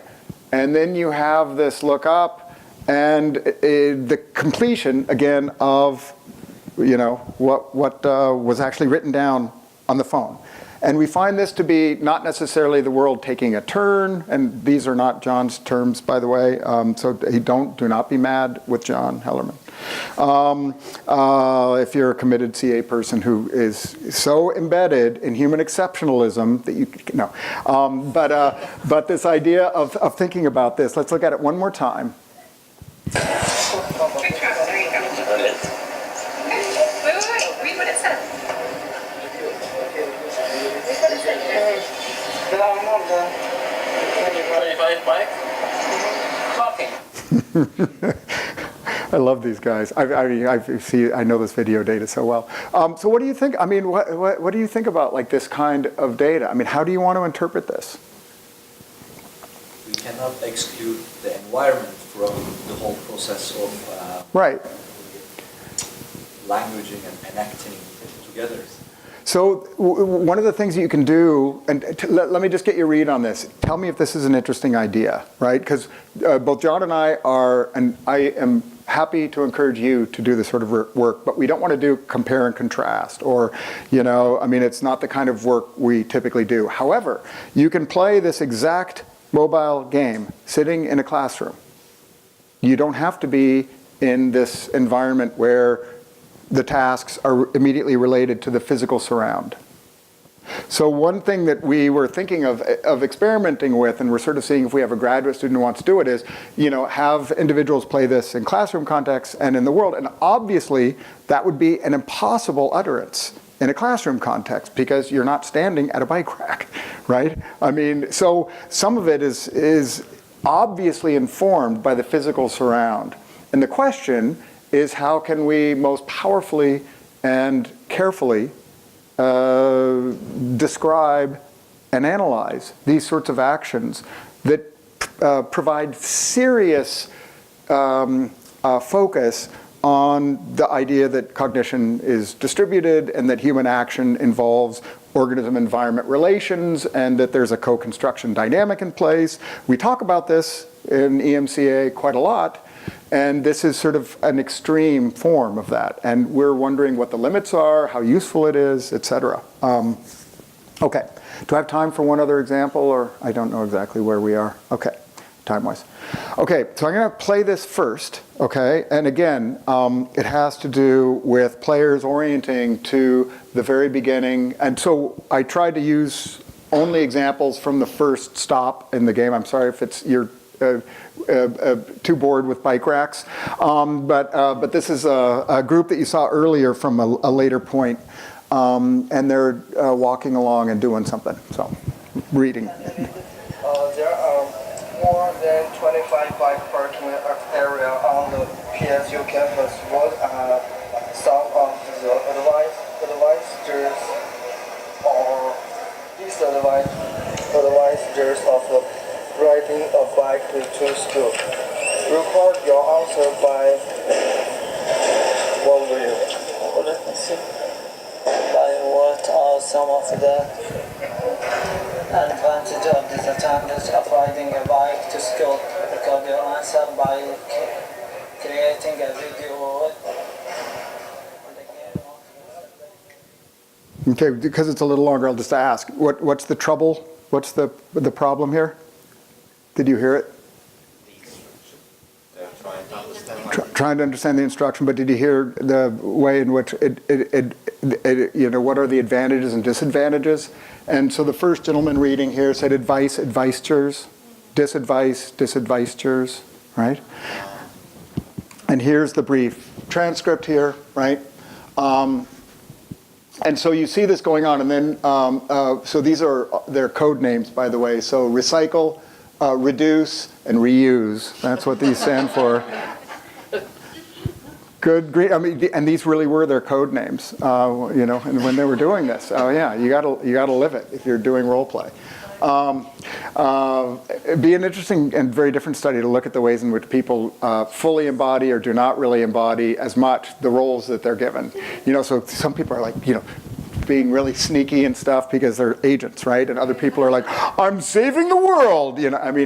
And then you have this look up and the completion, again, of what was actually written down on the phone. And we find this to be not necessarily the world taking a turn, and these are not John's terms, by the way, so do not be mad with John Hellerman. If you're a committed CA person who is so embedded in human exceptionalism that you, no. But this idea of thinking about this, let's look at it one more time. Read what it said. I love these guys. I know this video data so well. So what do you think? I mean, what do you think about like this kind of data? I mean, how do you want to interpret this? We cannot exclude the environment from the whole process of right. languaging and enacting together. So one of the things that you can do, and let me just get your read on this. Tell me if this is an interesting idea, right? Because both John and I are, and I am happy to encourage you to do this sort of work, but we don't want to do compare and contrast or, I mean, it's not the kind of work we typically do. However, you can play this exact mobile game sitting in a classroom. You don't have to be in this environment where the tasks are immediately related to the physical surround. So one thing that we were thinking of experimenting with, and we're sort of seeing if we have a graduate student who wants to do it, is have individuals play this in classroom contexts and in the world. And obviously, that would be an impossible utterance in a classroom context because you're not standing at a bike rack, right? I mean, so some of it is obviously informed by the physical surround. And the question is how can we most powerfully and carefully describe and analyze these sorts of actions that provide serious focus on the idea that cognition is distributed and that human action involves organism-environment relations and that there's a co-construction dynamic in place. We talk about this in EMCA quite a lot. And this is sort of an extreme form of that. And we're wondering what the limits are, how useful it is, et cetera. Okay, do I have time for one other example, or I don't know exactly where we are? Okay, time-wise. Okay, so I'm gonna play this first, okay? And again, it has to do with players orienting to the very beginning. And so I tried to use only examples from the first stop in the game. I'm sorry if it's you're too bored with bike racks. But this is a group that you saw earlier from a later point. And they're walking along and doing something. So, reading. There are more than 25 bike parking area on the PSU campus. What are some of the advisors or disadvisors of riding a bike to school. Record your answer by what will you? By what are some of the advantages or disadvantages of riding a bike to school? Record your answer by creating a video. Okay, because it's a little longer, I'll just ask, what's the trouble? What's the problem here? Did you hear it? Trying to understand the instruction, but did you hear the way in which what are the advantages and disadvantages? And so the first gentleman reading here said advice, advicers, disadvice, disadvicers, right? And here's the brief transcript here, right? And so you see this going on, and then, so these are their code names, by the way. So recycle, reduce, and reuse. That's what these stand for. Good, great. I mean, and these really were their code names, and when they were doing this. Oh yeah, you gotta live it if you're doing role play. It'd be an interesting and very different study to look at the ways in which people fully embody or do not really embody as much the roles that they're given. So some people are like, being really sneaky and stuff because they're agents, right? And other people are like, I'm saving the world,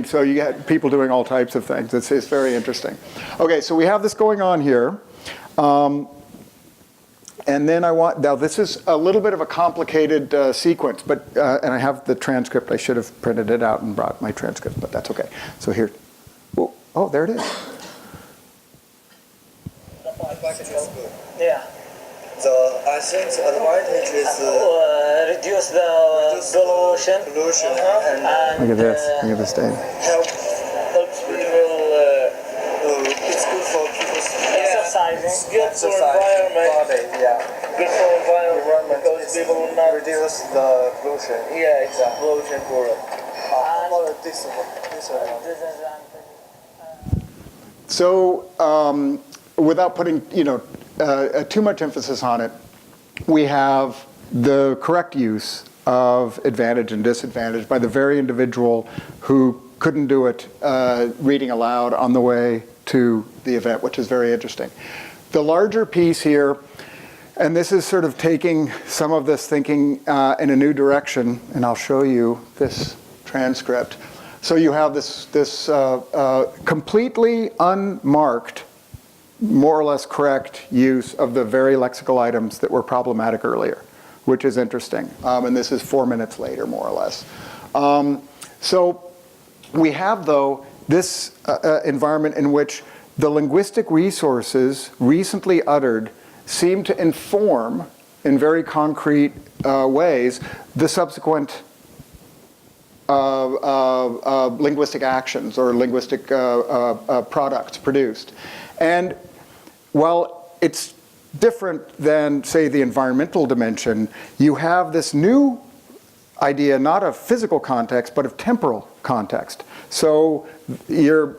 so you get people doing all types of things. It's very interesting. Okay, so we have this going on here. And then now this is a little bit of a complicated sequence, but, and I have the transcript. I should have printed it out and brought my transcript, but that's okay. So here, oh, there it is. Yeah. I think the advantage is Reduce the pollution. And Look at this. Look at this day. helps people. It's good for people's exercising. It's good for environment. Body, yeah. Good for environment Because people will not reduce the pollution. Yeah, exactly. Pollution for it. How about this one? So without putting too much emphasis on it, we have the correct use of advantage and disadvantage by the very individual who couldn't do it reading aloud on the way to the event, which is very interesting. The larger piece here, and this is sort of taking some of this thinking in a new direction, and I'll show you this transcript. So you have this completely unmarked, more or less correct use of the very lexical items that were problematic earlier, which is interesting. And this is 4 minutes later, more or less. So we have, though, this environment in which the linguistic resources recently uttered seem to inform, in very concrete ways, the subsequent linguistic actions or linguistic products produced. And while it's different than, say, the environmental dimension, you have this new idea not of physical context, but of temporal context. So you're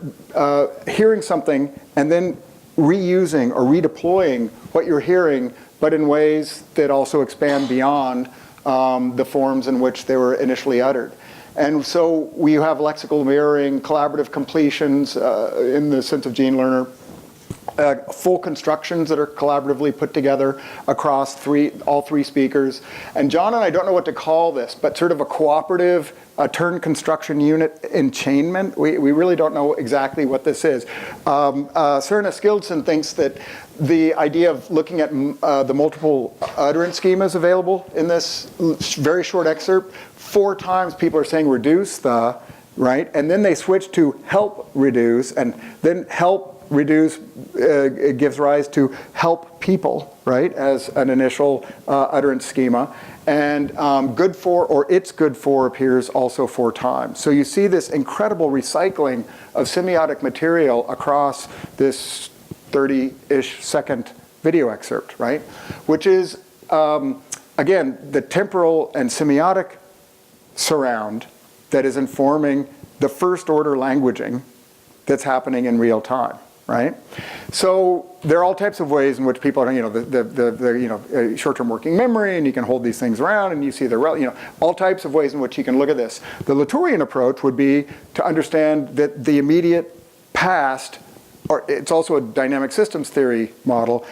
hearing something and then reusing or redeploying what you're hearing, but in ways that also expand beyond the forms in which they were initially uttered. And so we have lexical mirroring, collaborative completions in the sense of Gene Lerner, full constructions that are collaboratively put together across all three speakers. And John and I don't know what to call this, but sort of a cooperative turn construction unit enchainment. We really don't know exactly what this is. Serena Skildsen thinks that the idea of looking at the multiple utterance schemas available in this very short excerpt, 4 times people are saying reduce the, right? And then they switch to help reduce, and then help reduce it gives rise to help people, right, as an initial utterance schema. And good for or it's good for appears also 4 times. So you see this incredible recycling of semiotic material across this 30-ish second video excerpt, right? Which is, again, the temporal and semiotic surround that is informing the first order languaging that's happening in real time. right? So there are all types of ways in which people are, short-term working memory, and you can hold these things around, and you see all types of ways in which you can look at this. The Latourian approach would be to understand that the immediate past, or it's also a dynamic systems theory model,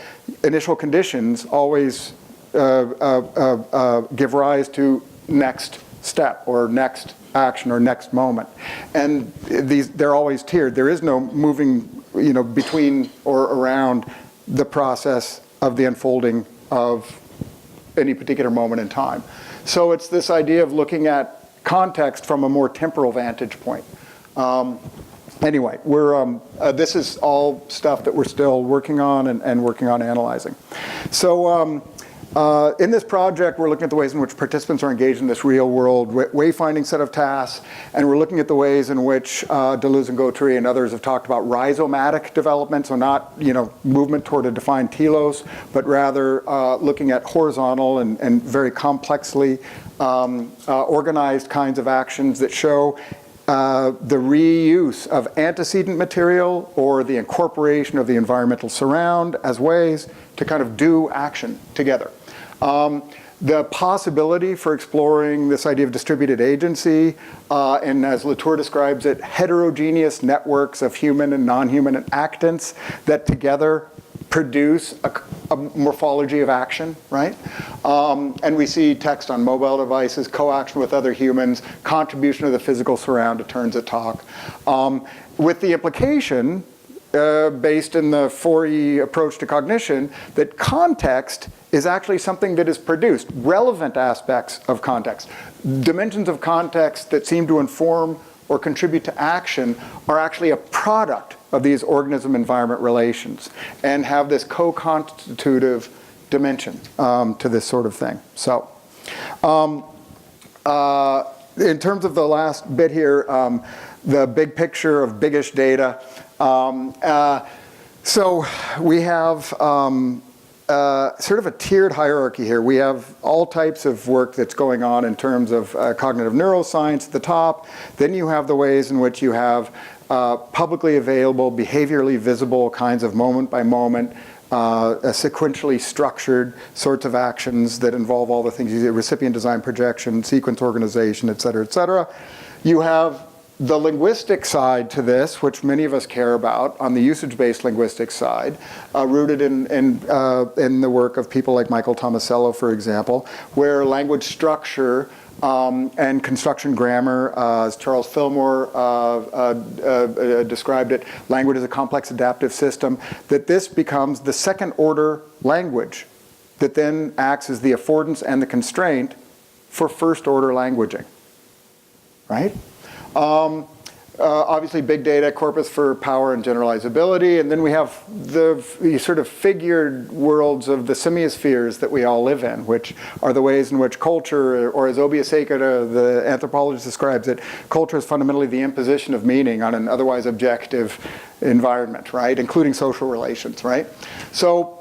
initial conditions always give rise to next step or next action or next moment. And they're always tiered. There is no moving between or around the process of the unfolding of any particular moment in time. So it's this idea of looking at context from a more temporal vantage point. Anyway, this is all stuff that we're still working on and working on analyzing. So in this project, we're looking at the ways in which participants are engaged in this real-world wayfinding set of tasks, and we're looking at the ways in which Deleuze and Gautry and others have talked about rhizomatic development, so not movement toward a defined telos, but rather looking at horizontal and very complexly organized kinds of actions that show the reuse of antecedent material or the incorporation of the environmental surround as ways to kind of do action together. The possibility for exploring this idea of distributed agency, and as Latour describes it, heterogeneous networks of human and non-human actants that together produce a morphology of action, right? And we see text on mobile devices, co-action with other humans, contribution to the physical surround, it turns at talk. With the implication, based in the 4E approach to cognition, that context is actually something that is produced, relevant aspects of context. Dimensions of context that seem to inform or contribute to action are actually a product of these organism-environment relations and have this co-constitutive dimension to this sort of thing. So, in terms of the last bit here, the big picture of biggish data. So we have sort of a tiered hierarchy here. We have all types of work that's going on in terms of cognitive neuroscience at the top. Then you have the ways in which you have publicly available, behaviorally visible kinds of moment-by-moment, sequentially structured sorts of actions that involve all the things you see, recipient design projection, sequence organization, et cetera, et cetera. You have the linguistic side to this, which many of us care about, on the usage-based linguistics side, rooted in the work of people like Michael Tomasello, for example, where language structure and construction grammar, as Charles Fillmore described it, language is a complex adaptive system, that this becomes the second-order language that then acts as the affordance and the constraint for first-order languaging, right? Obviously, big data, corpus for power and generalizability, and then we have the sort of figured worlds of the semiospheres that we all live in, which are the ways in which culture, or as Obia Sekara, the anthropologist, describes it, culture is fundamentally the imposition of meaning on an otherwise objective environment, right, including social relations, right? So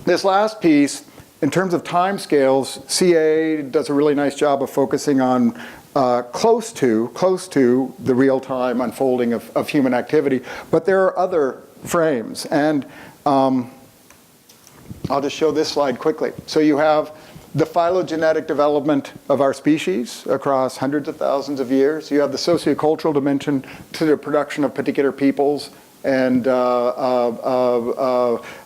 this last piece, in terms of time scales, CA does a really nice job of focusing on close to the real-time unfolding of human activity, but there are other frames, and I'll just show this slide quickly. So you have the phylogenetic development of our species across hundreds of thousands of years. You have the sociocultural dimension to the production of particular peoples and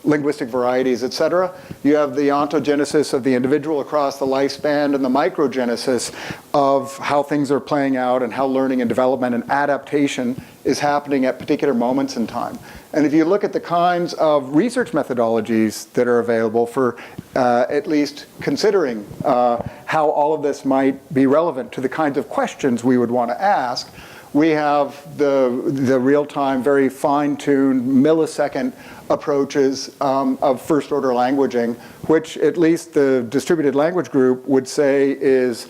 linguistic varieties, et cetera. You have the ontogenesis of the individual across the lifespan and the microgenesis of how things are playing out and how learning and development and adaptation is happening at particular moments in time. And if you look at the kinds of research methodologies that are available for at least considering how all of this might be relevant to the kinds of questions we would want to ask, we have the real-time, very fine-tuned, millisecond approaches of first-order languaging, which at least the distributed language group would say is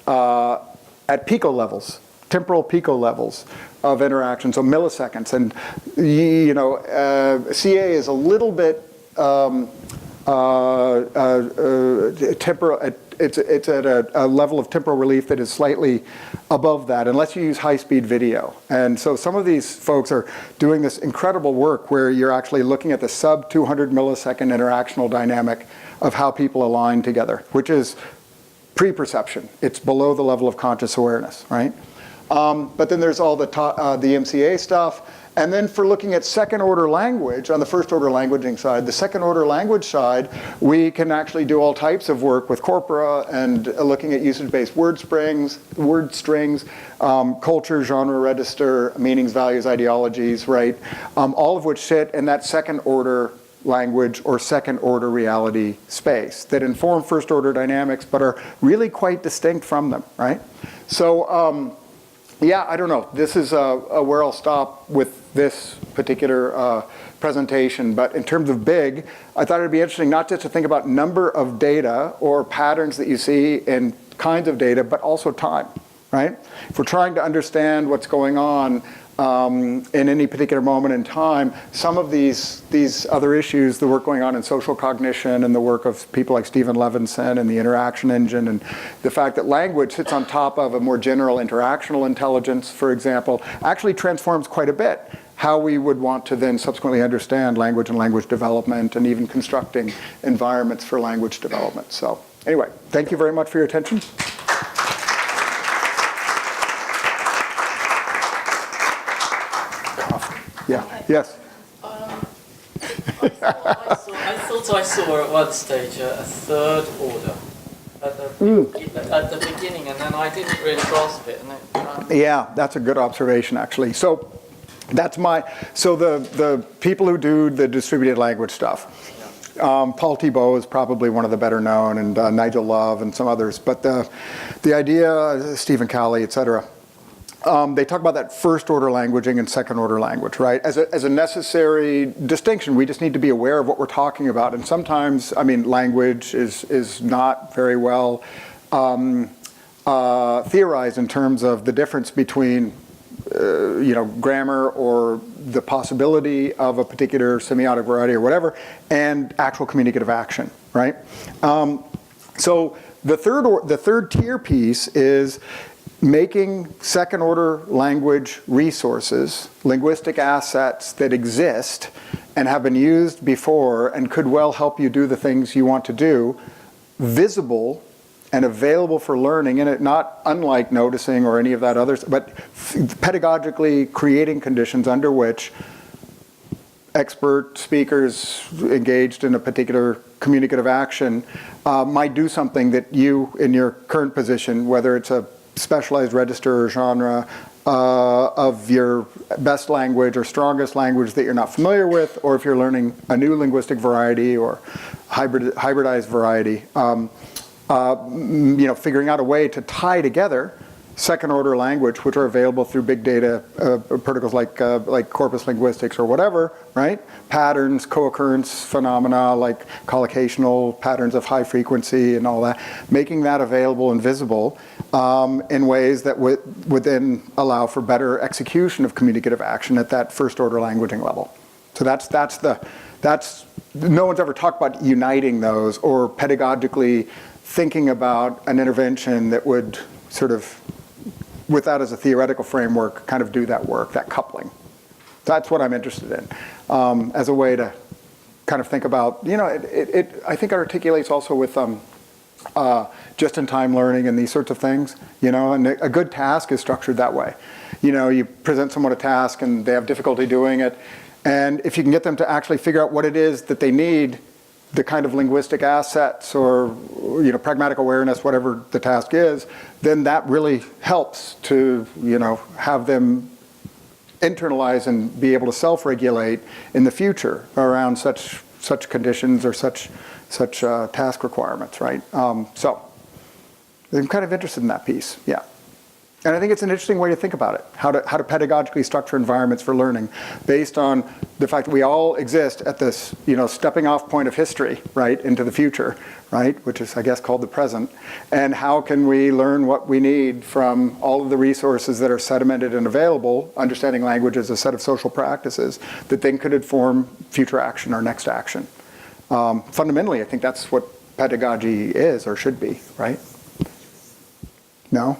at pico levels, temporal pico levels of interaction, so milliseconds. And CA is a little bit temporal it's at a level of temporal relief that is slightly above that, unless you use high-speed video. And so some of these folks are doing this incredible work where you're actually looking at the sub 200 millisecond interactional dynamic of how people align together, which is pre-perception. It's below the level of conscious awareness, right? But then there's all the MCA stuff. And then for looking at second order language, on the first order languaging side, the second order language side, we can actually do all types of work with corpora and looking at usage-based word strings, culture, genre, register, meanings, values, ideologies, right? All of which sit in that second order language or second order reality space that inform first order dynamics but are really quite distinct from them, right? So, yeah, I don't know. This is where I'll stop with this particular presentation. But in terms of big, I thought it'd be interesting not just to think about number of data or patterns that you see in kinds of data, but also time, right? If we're trying to understand what's going on in any particular moment in time, some of these other issues, the work going on in social cognition and the work of people like Stephen Levinson and the interaction engine, and the fact that language sits on top of a more general interactional intelligence, for example, actually transforms quite a bit how we would want to then subsequently understand language and language development and even constructing environments for language development. So anyway, thank you very much for your attention. Yeah. Yes. I thought I saw at one stage a third order at the beginning, and then I didn't really grasp it. And Yeah, that's a good observation, actually. So that's so the people who do the distributed language stuff, Paul Thibault is probably one of the better known, and Nigel Love and some others. But the idea, Stephen Cowley, et cetera, they talk about that first order languaging and second order language, right? As a necessary distinction. We just need to be aware of what we're talking about. And sometimes, I mean, language is not very well theorized in terms of the difference between grammar or the possibility of a particular semiotic variety or whatever, and actual communicative action, right? So the third tier piece is making second order language resources, linguistic assets that exist and have been used before and could well help you do the things you want to do, visible and available for learning, and it not unlike noticing or any of that others, but pedagogically creating conditions under which expert speakers engaged in a particular communicative action might do something that you, in your current position, whether it's a specialized register or genre of your best language or strongest language that you're not familiar with, or if you're learning a new linguistic variety or hybridized variety, figuring out a way to tie together second order language, which are available through big data protocols like corpus linguistics or whatever, right? Patterns, co-occurrence phenomena like collocational patterns of high frequency and all that, making that available and visible in ways that would then allow for better execution of communicative action at that first order languaging level. So that's no one's ever talked about uniting those or pedagogically thinking about an intervention that would sort of, with that as a theoretical framework, kind of do that work, that coupling. That's what I'm interested in, as a way to kind of think about, I think it articulates also with just-in-time learning and these sorts of things, and a good task is structured that way. You present someone a task and they have difficulty doing it, and if you can get them to actually figure out what it is that they need, the kind of linguistic assets or pragmatic awareness, whatever the task is, then that really helps to have them internalize and be able to self-regulate in the future around such conditions or such task requirements, right? So I'm kind of interested in that piece, yeah. And I think it's an interesting way to think about it, how to pedagogically structure environments for learning based on the fact that we all exist at this, stepping off point of history, right, into the future, right, which is, I guess, called the present. And how can we learn what we need from all of the resources that are sedimented and available, understanding language as a set of social practices that then could inform future action or next action. Fundamentally, I think that's what pedagogy is or should be, right? No?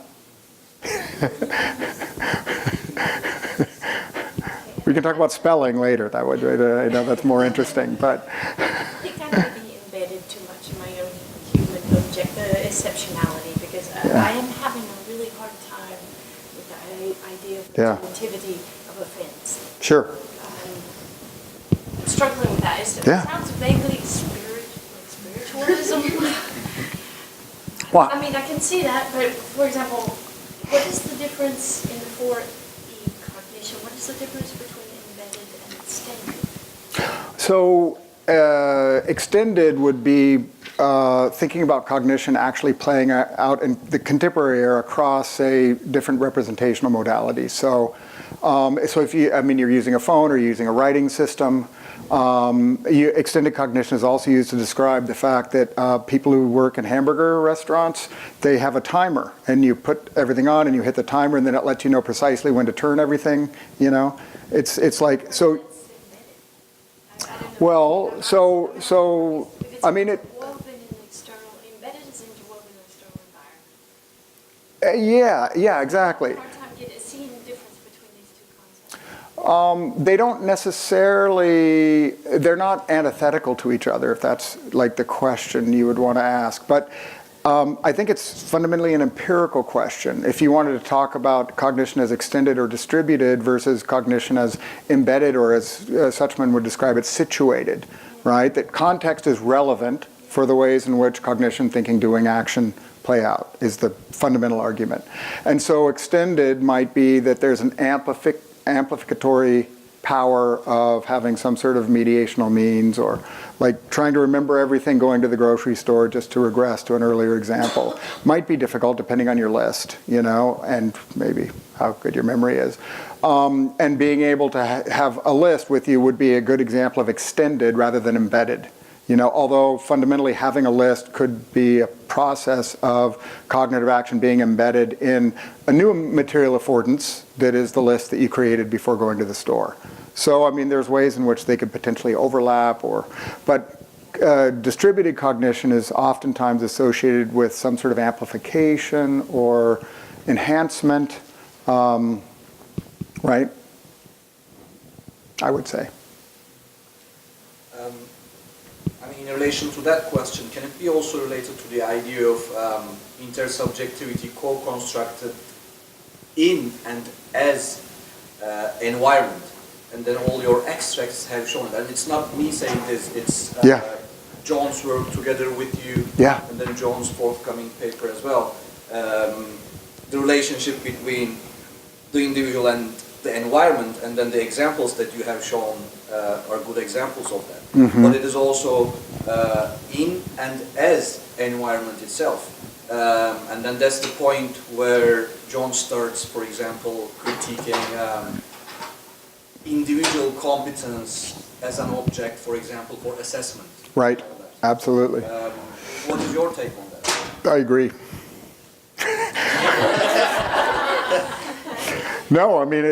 We can talk about spelling later. That would, I know that's more interesting, but. I think I might be embedded too much in my own human object, exceptionality, because I am having a really hard time with the idea of the relativity of offense. Sure. I'm struggling with that. It sounds vaguely spiritualism. What? I mean, I can see that, but for example, what is the difference in the 4E cognition? What is the difference between embedded and extended? So extended would be thinking about cognition actually playing out in the contemporary era across, say, different representational modalities. So, so if you, I mean, you're using a phone or you're using a writing system, extended cognition is also used to describe the fact that people who work in hamburger restaurants, they have a timer, and you put everything on and you hit the timer, and then it lets you know precisely when to turn everything. You know, it's like so. Well, so I mean it. Embedded is interwoven in external environment. Yeah, exactly. Hard time seeing the difference between these two concepts. They don't necessarily, they're not antithetical to each other, if that's like the question you would want to ask. But I think it's fundamentally an empirical question. If you wanted to talk about cognition as extended or distributed versus cognition as embedded, or as Suchman would describe it, situated, right? That context is relevant for the ways in which cognition, thinking, doing, action play out, is the fundamental argument. And so extended might be that there's an amplificatory power of having some sort of mediational means, or like trying to remember everything going to the grocery store, just to regress to an earlier example. Might be difficult depending on your list, you know, and maybe how good your memory is. And being able to have a list with you would be a good example of extended rather than embedded. You know, although fundamentally having a list could be a process of cognitive action being embedded in a new material affordance that is the list that you created before going to the store. So, I mean, there's ways in which they could potentially overlap, but distributed cognition is oftentimes associated with some sort of amplification or enhancement, right? I would say. In relation to that question, can it be also related to the idea of intersubjectivity co-constructed in and as environment? And then all your extracts have shown that. It's not me saying this, it's John's work together with you, and then John's forthcoming paper as well. The relationship between the individual and the environment, and then the examples that you have shown are good examples of that. Mm-hmm. But it is also in and as environment itself. And then that's the point where John starts, for example, critiquing individual competence as an object, for example, for assessment. Right, absolutely. What is your take on that? I agree. No, I mean,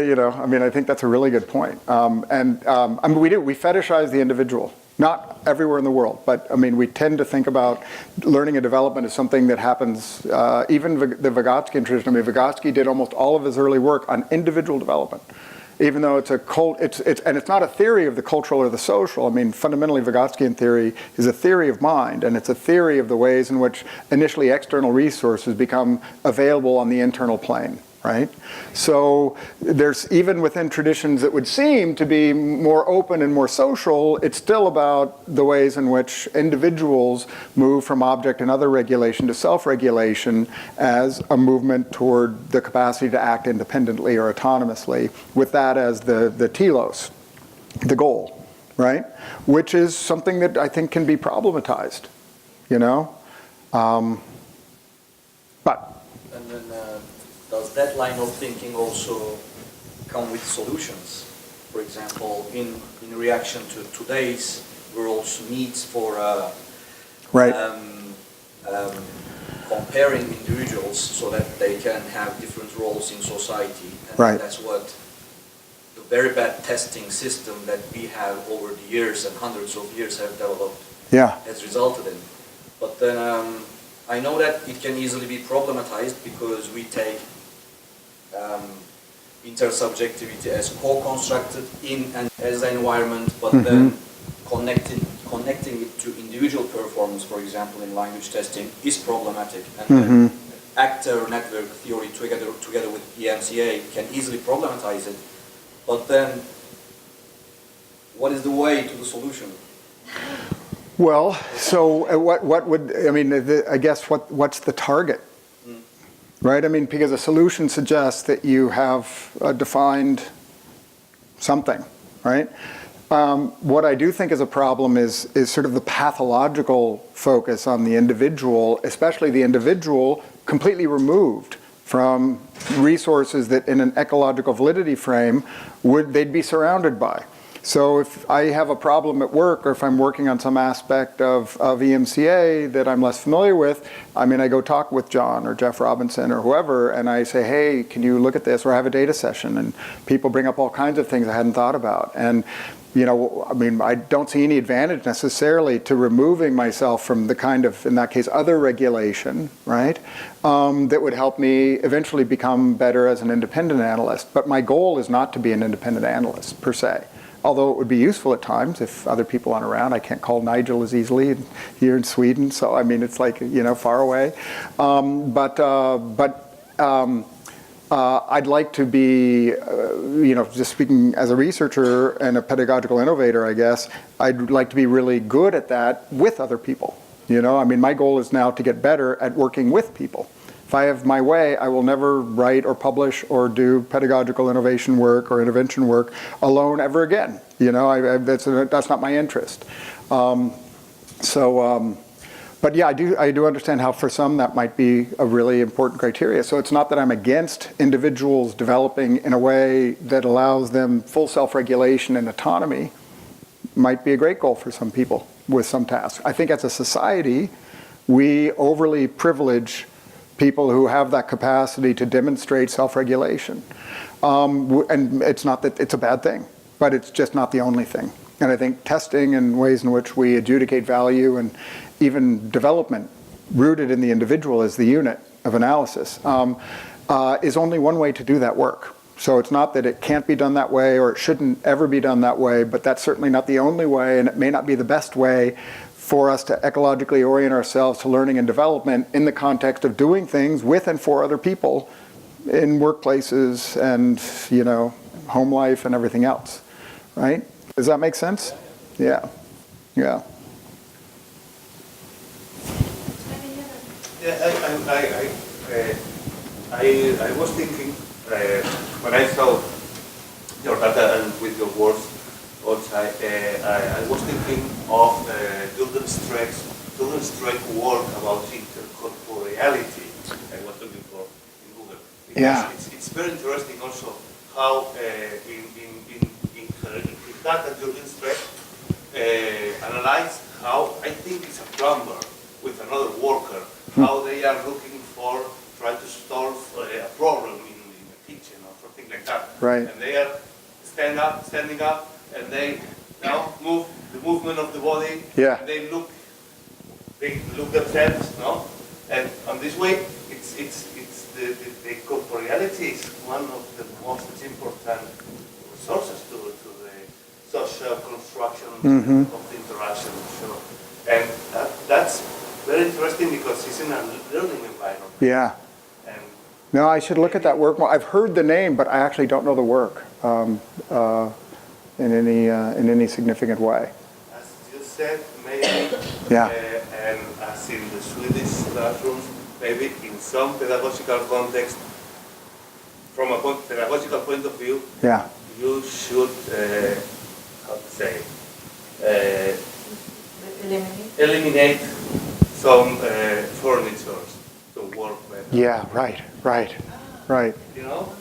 I think that's a really good point. I mean, we fetishize the individual. Not everywhere in the world, but I mean, we tend to think about learning and development as something that happens, even the Vygotskian tradition. I mean, Vygotsky did almost all of his early work on individual development, even though it's it's not a theory of the cultural or the social. I mean, fundamentally, Vygotskian theory is a theory of mind, and it's a theory of the ways in which initially external resources become available on the internal plane. Right? So there's, even within traditions that would seem to be more open and more social, it's still about the ways in which individuals move from object and other regulation to self-regulation as a movement toward the capacity to act independently or autonomously, with that as the telos, the goal, right? Which is something that I think can be problematized, you know? But. And then, does that line of thinking also come with solutions? For example, in reaction to today's world's needs for comparing individuals so that they can have different roles in society. And that's what the very bad testing system that we have over the years and hundreds of years have developed has resulted in. But then I know that it can easily be problematized because we take intersubjectivity as co-constructed in and as an environment, but then connecting it to individual performance, for example, in language testing, is problematic. And then actor network theory together with EMCA can easily problematize it. But then, what is the way to the solution? Well, so what would, I mean, I guess what's the target? Right? I mean, because a solution suggests that you have a defined something, right? What I do think is a problem is sort of the pathological focus on the individual, especially the individual completely removed from resources that in an ecological validity frame they'd be surrounded by. So if I have a problem at work, or if I'm working on some aspect of EMCA that I'm less familiar with, I mean, I go talk with John or Jeff Robinson or whoever, and I say, hey, can you look at this? Or I have a data session, and people bring up all kinds of things I hadn't thought about. And, you know, I mean, I don't see any advantage necessarily to removing myself from the kind of, in that case, other regulation, right, that would help me eventually become better as an independent analyst. But my goal is not to be an independent analyst, per se. Although it would be useful at times if other people aren't around. I can't call Nigel as easily here in Sweden, so I mean, it's like, you know, far away. I'd like to be, you know, just speaking as a researcher and a pedagogical innovator, I guess, I'd like to be really good at that with other people. You know, I mean, my goal is now to get better at working with people. If I have my way, I will never write or publish or do pedagogical innovation work or intervention work alone ever again. You know, that's not my interest. But yeah, I do understand how for some that might be a really important criteria. So it's not that I'm against individuals developing in a way that allows them full self-regulation and autonomy. Might be a great goal for some people with some tasks. I think as a society, we overly privilege people who have that capacity to demonstrate self-regulation. And it's not that it's a bad thing, but it's just not the only thing. And I think testing and ways in which we adjudicate value and even development rooted in the individual as the unit of analysis is only one way to do that work. So it's not that it can't be done that way or it shouldn't ever be done that way, but that's certainly not the only way, and it may not be the best way for us to ecologically orient ourselves to learning and development in the context of doing things with and for other people in workplaces and, you know, home life and everything else, right? Does that make sense? Yeah. Yeah. I was thinking when I saw your data and with your words, also, I was thinking of Jordan Streck's work about intercorporeality. I was looking for in Google. Yeah. It's very interesting also how in his data Jordan Streck analyzed how I think it's a plumber with another worker, how they are looking for trying to solve a problem in a kitchen or something like that. Right. And they are standing up, and they now move the movement of the body. Yeah. And they look themselves, no? And on this way, the corporeality is one of the most important resources to the social construction of the interaction. So, and that's very interesting because it's in a learning environment. Yeah. And no, I should look at that work more. I've heard the name, but I actually don't know the work in any significant way. as you said, maybe, Yeah. and as in the Swedish classrooms, maybe in some pedagogical context, from a pedagogical point of view, Yeah. you should, how to say, eliminate some furnitures to work better. Yeah. Right. You know?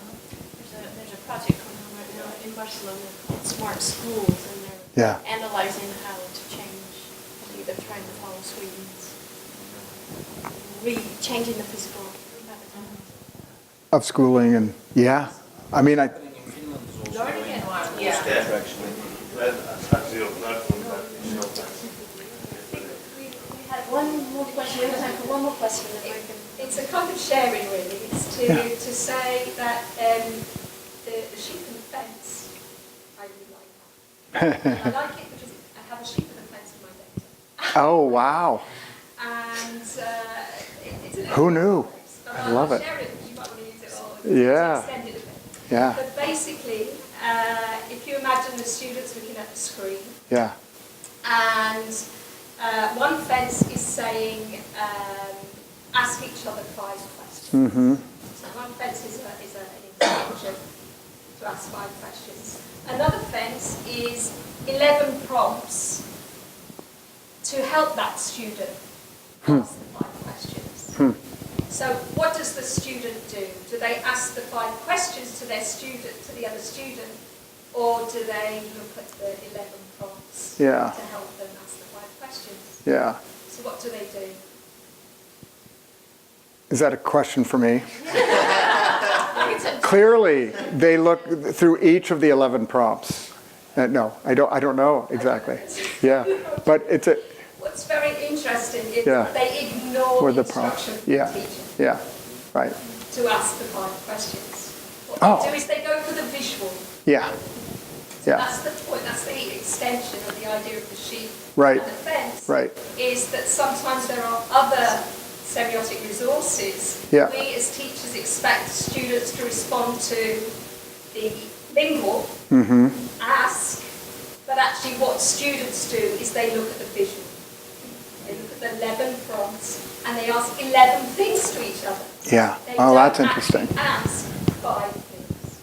There's a project going on right now in Barcelona called Smart Schools, and they're analyzing how to change, either trying to follow Sweden's, changing the physical habitat. Of schooling and yeah. I mean, I. Learning environment. Yeah. Actually, well, as your platform that you showed us. We had one more question. We have time for one more question. And then we can... It's a kind of sharing, really. It's to say that the sheep and the fence, I really like that. And I like it because I have a sheep and a fence in my data. Oh, wow. And it's a little Who knew? complex, but I love I'll it. share it because you might want to use it all Yeah. to extend it a bit. Yeah. But basically, if you imagine the students looking at the screen, Yeah. and one fence is saying, ask each other 5 questions. Mm-hmm. So one fence is an instruction to ask 5 questions. Another fence is 11 prompts to help that student ask the 5 questions. So what does the student do? Do they ask the 5 questions to their student, to the other student, or do they look at the 11 prompts Yeah. to help them ask the 5 questions? Yeah. So what do they do? Is that a question for me? Clearly, they look through each of the 11 prompts. No, I don't know exactly. Yeah, but it's a... What's very interesting is Yeah. they ignore Or the the prompt. instruction from Yeah. the teacher Yeah, right. to ask the 5 questions. What Oh. they do is they go for the visual. Yeah, yeah, That's the point, that's the extension of the idea of the sheep Right. and the fence. right. Is that sometimes there are other semiotic resources. Yeah. We as teachers expect students to respond to the lingual, Mm-hmm. ask, but actually what students do is they look at the visual. They look at the 11 prompts and they ask 11 things to each other. Yeah. They Oh, don't that's interesting. actually ask 5 things.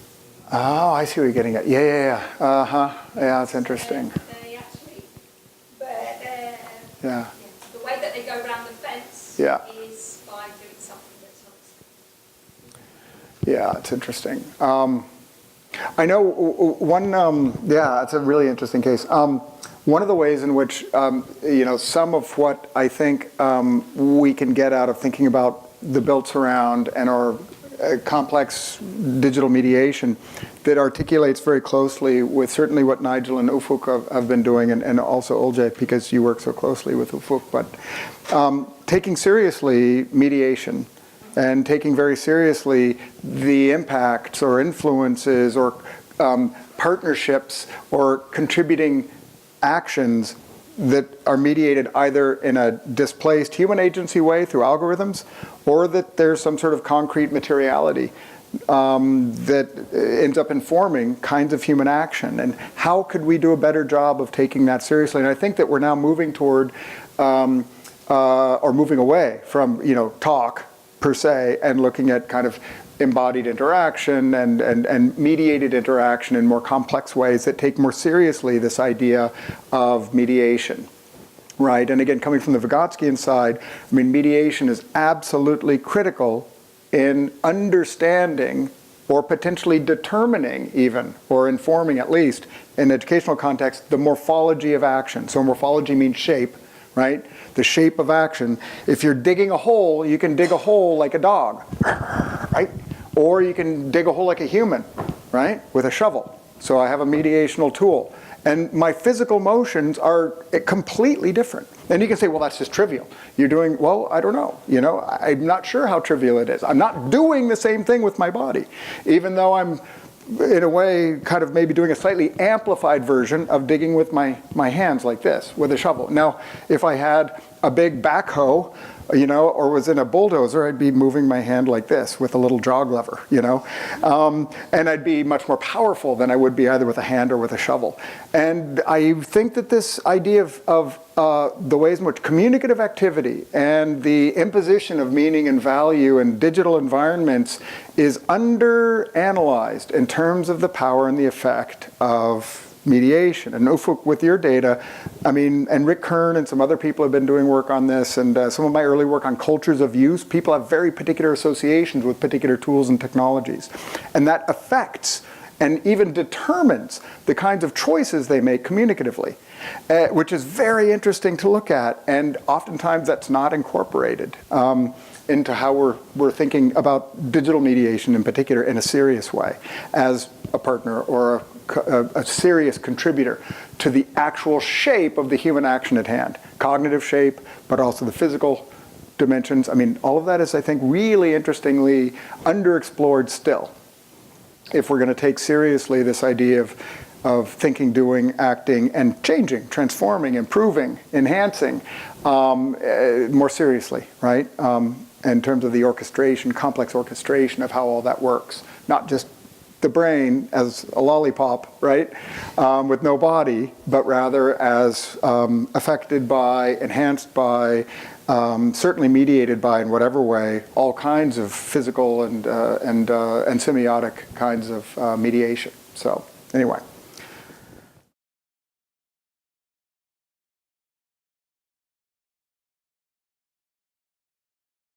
Oh, I see what you're getting at. Yeah, yeah, yeah. Uh-huh. Yeah, that's interesting. They actually, Yeah. the way that they go around the fence Yeah. is by doing something that's not. Yeah, it's interesting. I know one, yeah, it's a really interesting case. One of the ways in which, some of what I think we can get out of thinking about the built surround and our complex digital mediation that articulates very closely with certainly what Nigel and Ufuk have been doing, and also Olcay, because you work so closely with Ufuk, but taking seriously mediation and taking very seriously the impacts or influences or partnerships or contributing actions that are mediated either in a displaced human agency way through algorithms, or that there's some sort of concrete materiality that ends up informing kinds of human action. And how could we do a better job of taking that seriously? And I think that we're now moving toward, or moving away from, talk per se, and looking at kind of embodied interaction and mediated interaction in more complex ways that take more seriously this idea of mediation, right? And again, coming from the Vygotskian side, I mean, mediation is absolutely critical in understanding or potentially determining even, or informing at least, in educational context, the morphology of action. So morphology means shape, right? The shape of action. If you're digging a hole, you can dig a hole like a dog, right? Or you can dig a hole like a human, right? With a shovel. So I have a mediational tool. And my physical motions are completely different. And you can say, well, that's just trivial. You're doing, well, I don't know. I'm not sure how trivial it is. I'm not doing the same thing with my body, even though I'm, in a way, kind of maybe doing a slightly amplified version of digging with my hands like this, with a shovel. Now, if I had a big backhoe, or was in a bulldozer, I'd be moving my hand like this with a little jog lever, and I'd be much more powerful than I would be either with a hand or with a shovel. And I think that this idea of the ways in which communicative activity and the imposition of meaning and value in digital environments is under-analyzed in terms of the power and the effect of mediation. And Ufuk, with your data, and Rick Kern and some other people have been doing work on this, and some of my early work on cultures of use, people have very particular associations with particular tools and technologies. And that affects and even determines the kinds of choices they make communicatively, which is very interesting to look at, and oftentimes that's not incorporated into how we're thinking about digital mediation in particular in a serious way, as a partner or a serious contributor to the actual shape of the human action at hand. cognitive shape, but also the physical dimensions. I mean, all of that is, I think, really interestingly underexplored still. If we're going to take seriously this idea of thinking, doing, acting, and changing, transforming, improving, enhancing more seriously, right? In terms of the orchestration, complex orchestration of how all that works. Not just the brain as a lollipop, right, with no body, but rather as affected by, enhanced by, certainly mediated by, in whatever way, all kinds of physical and semiotic kinds of mediation. So anyway.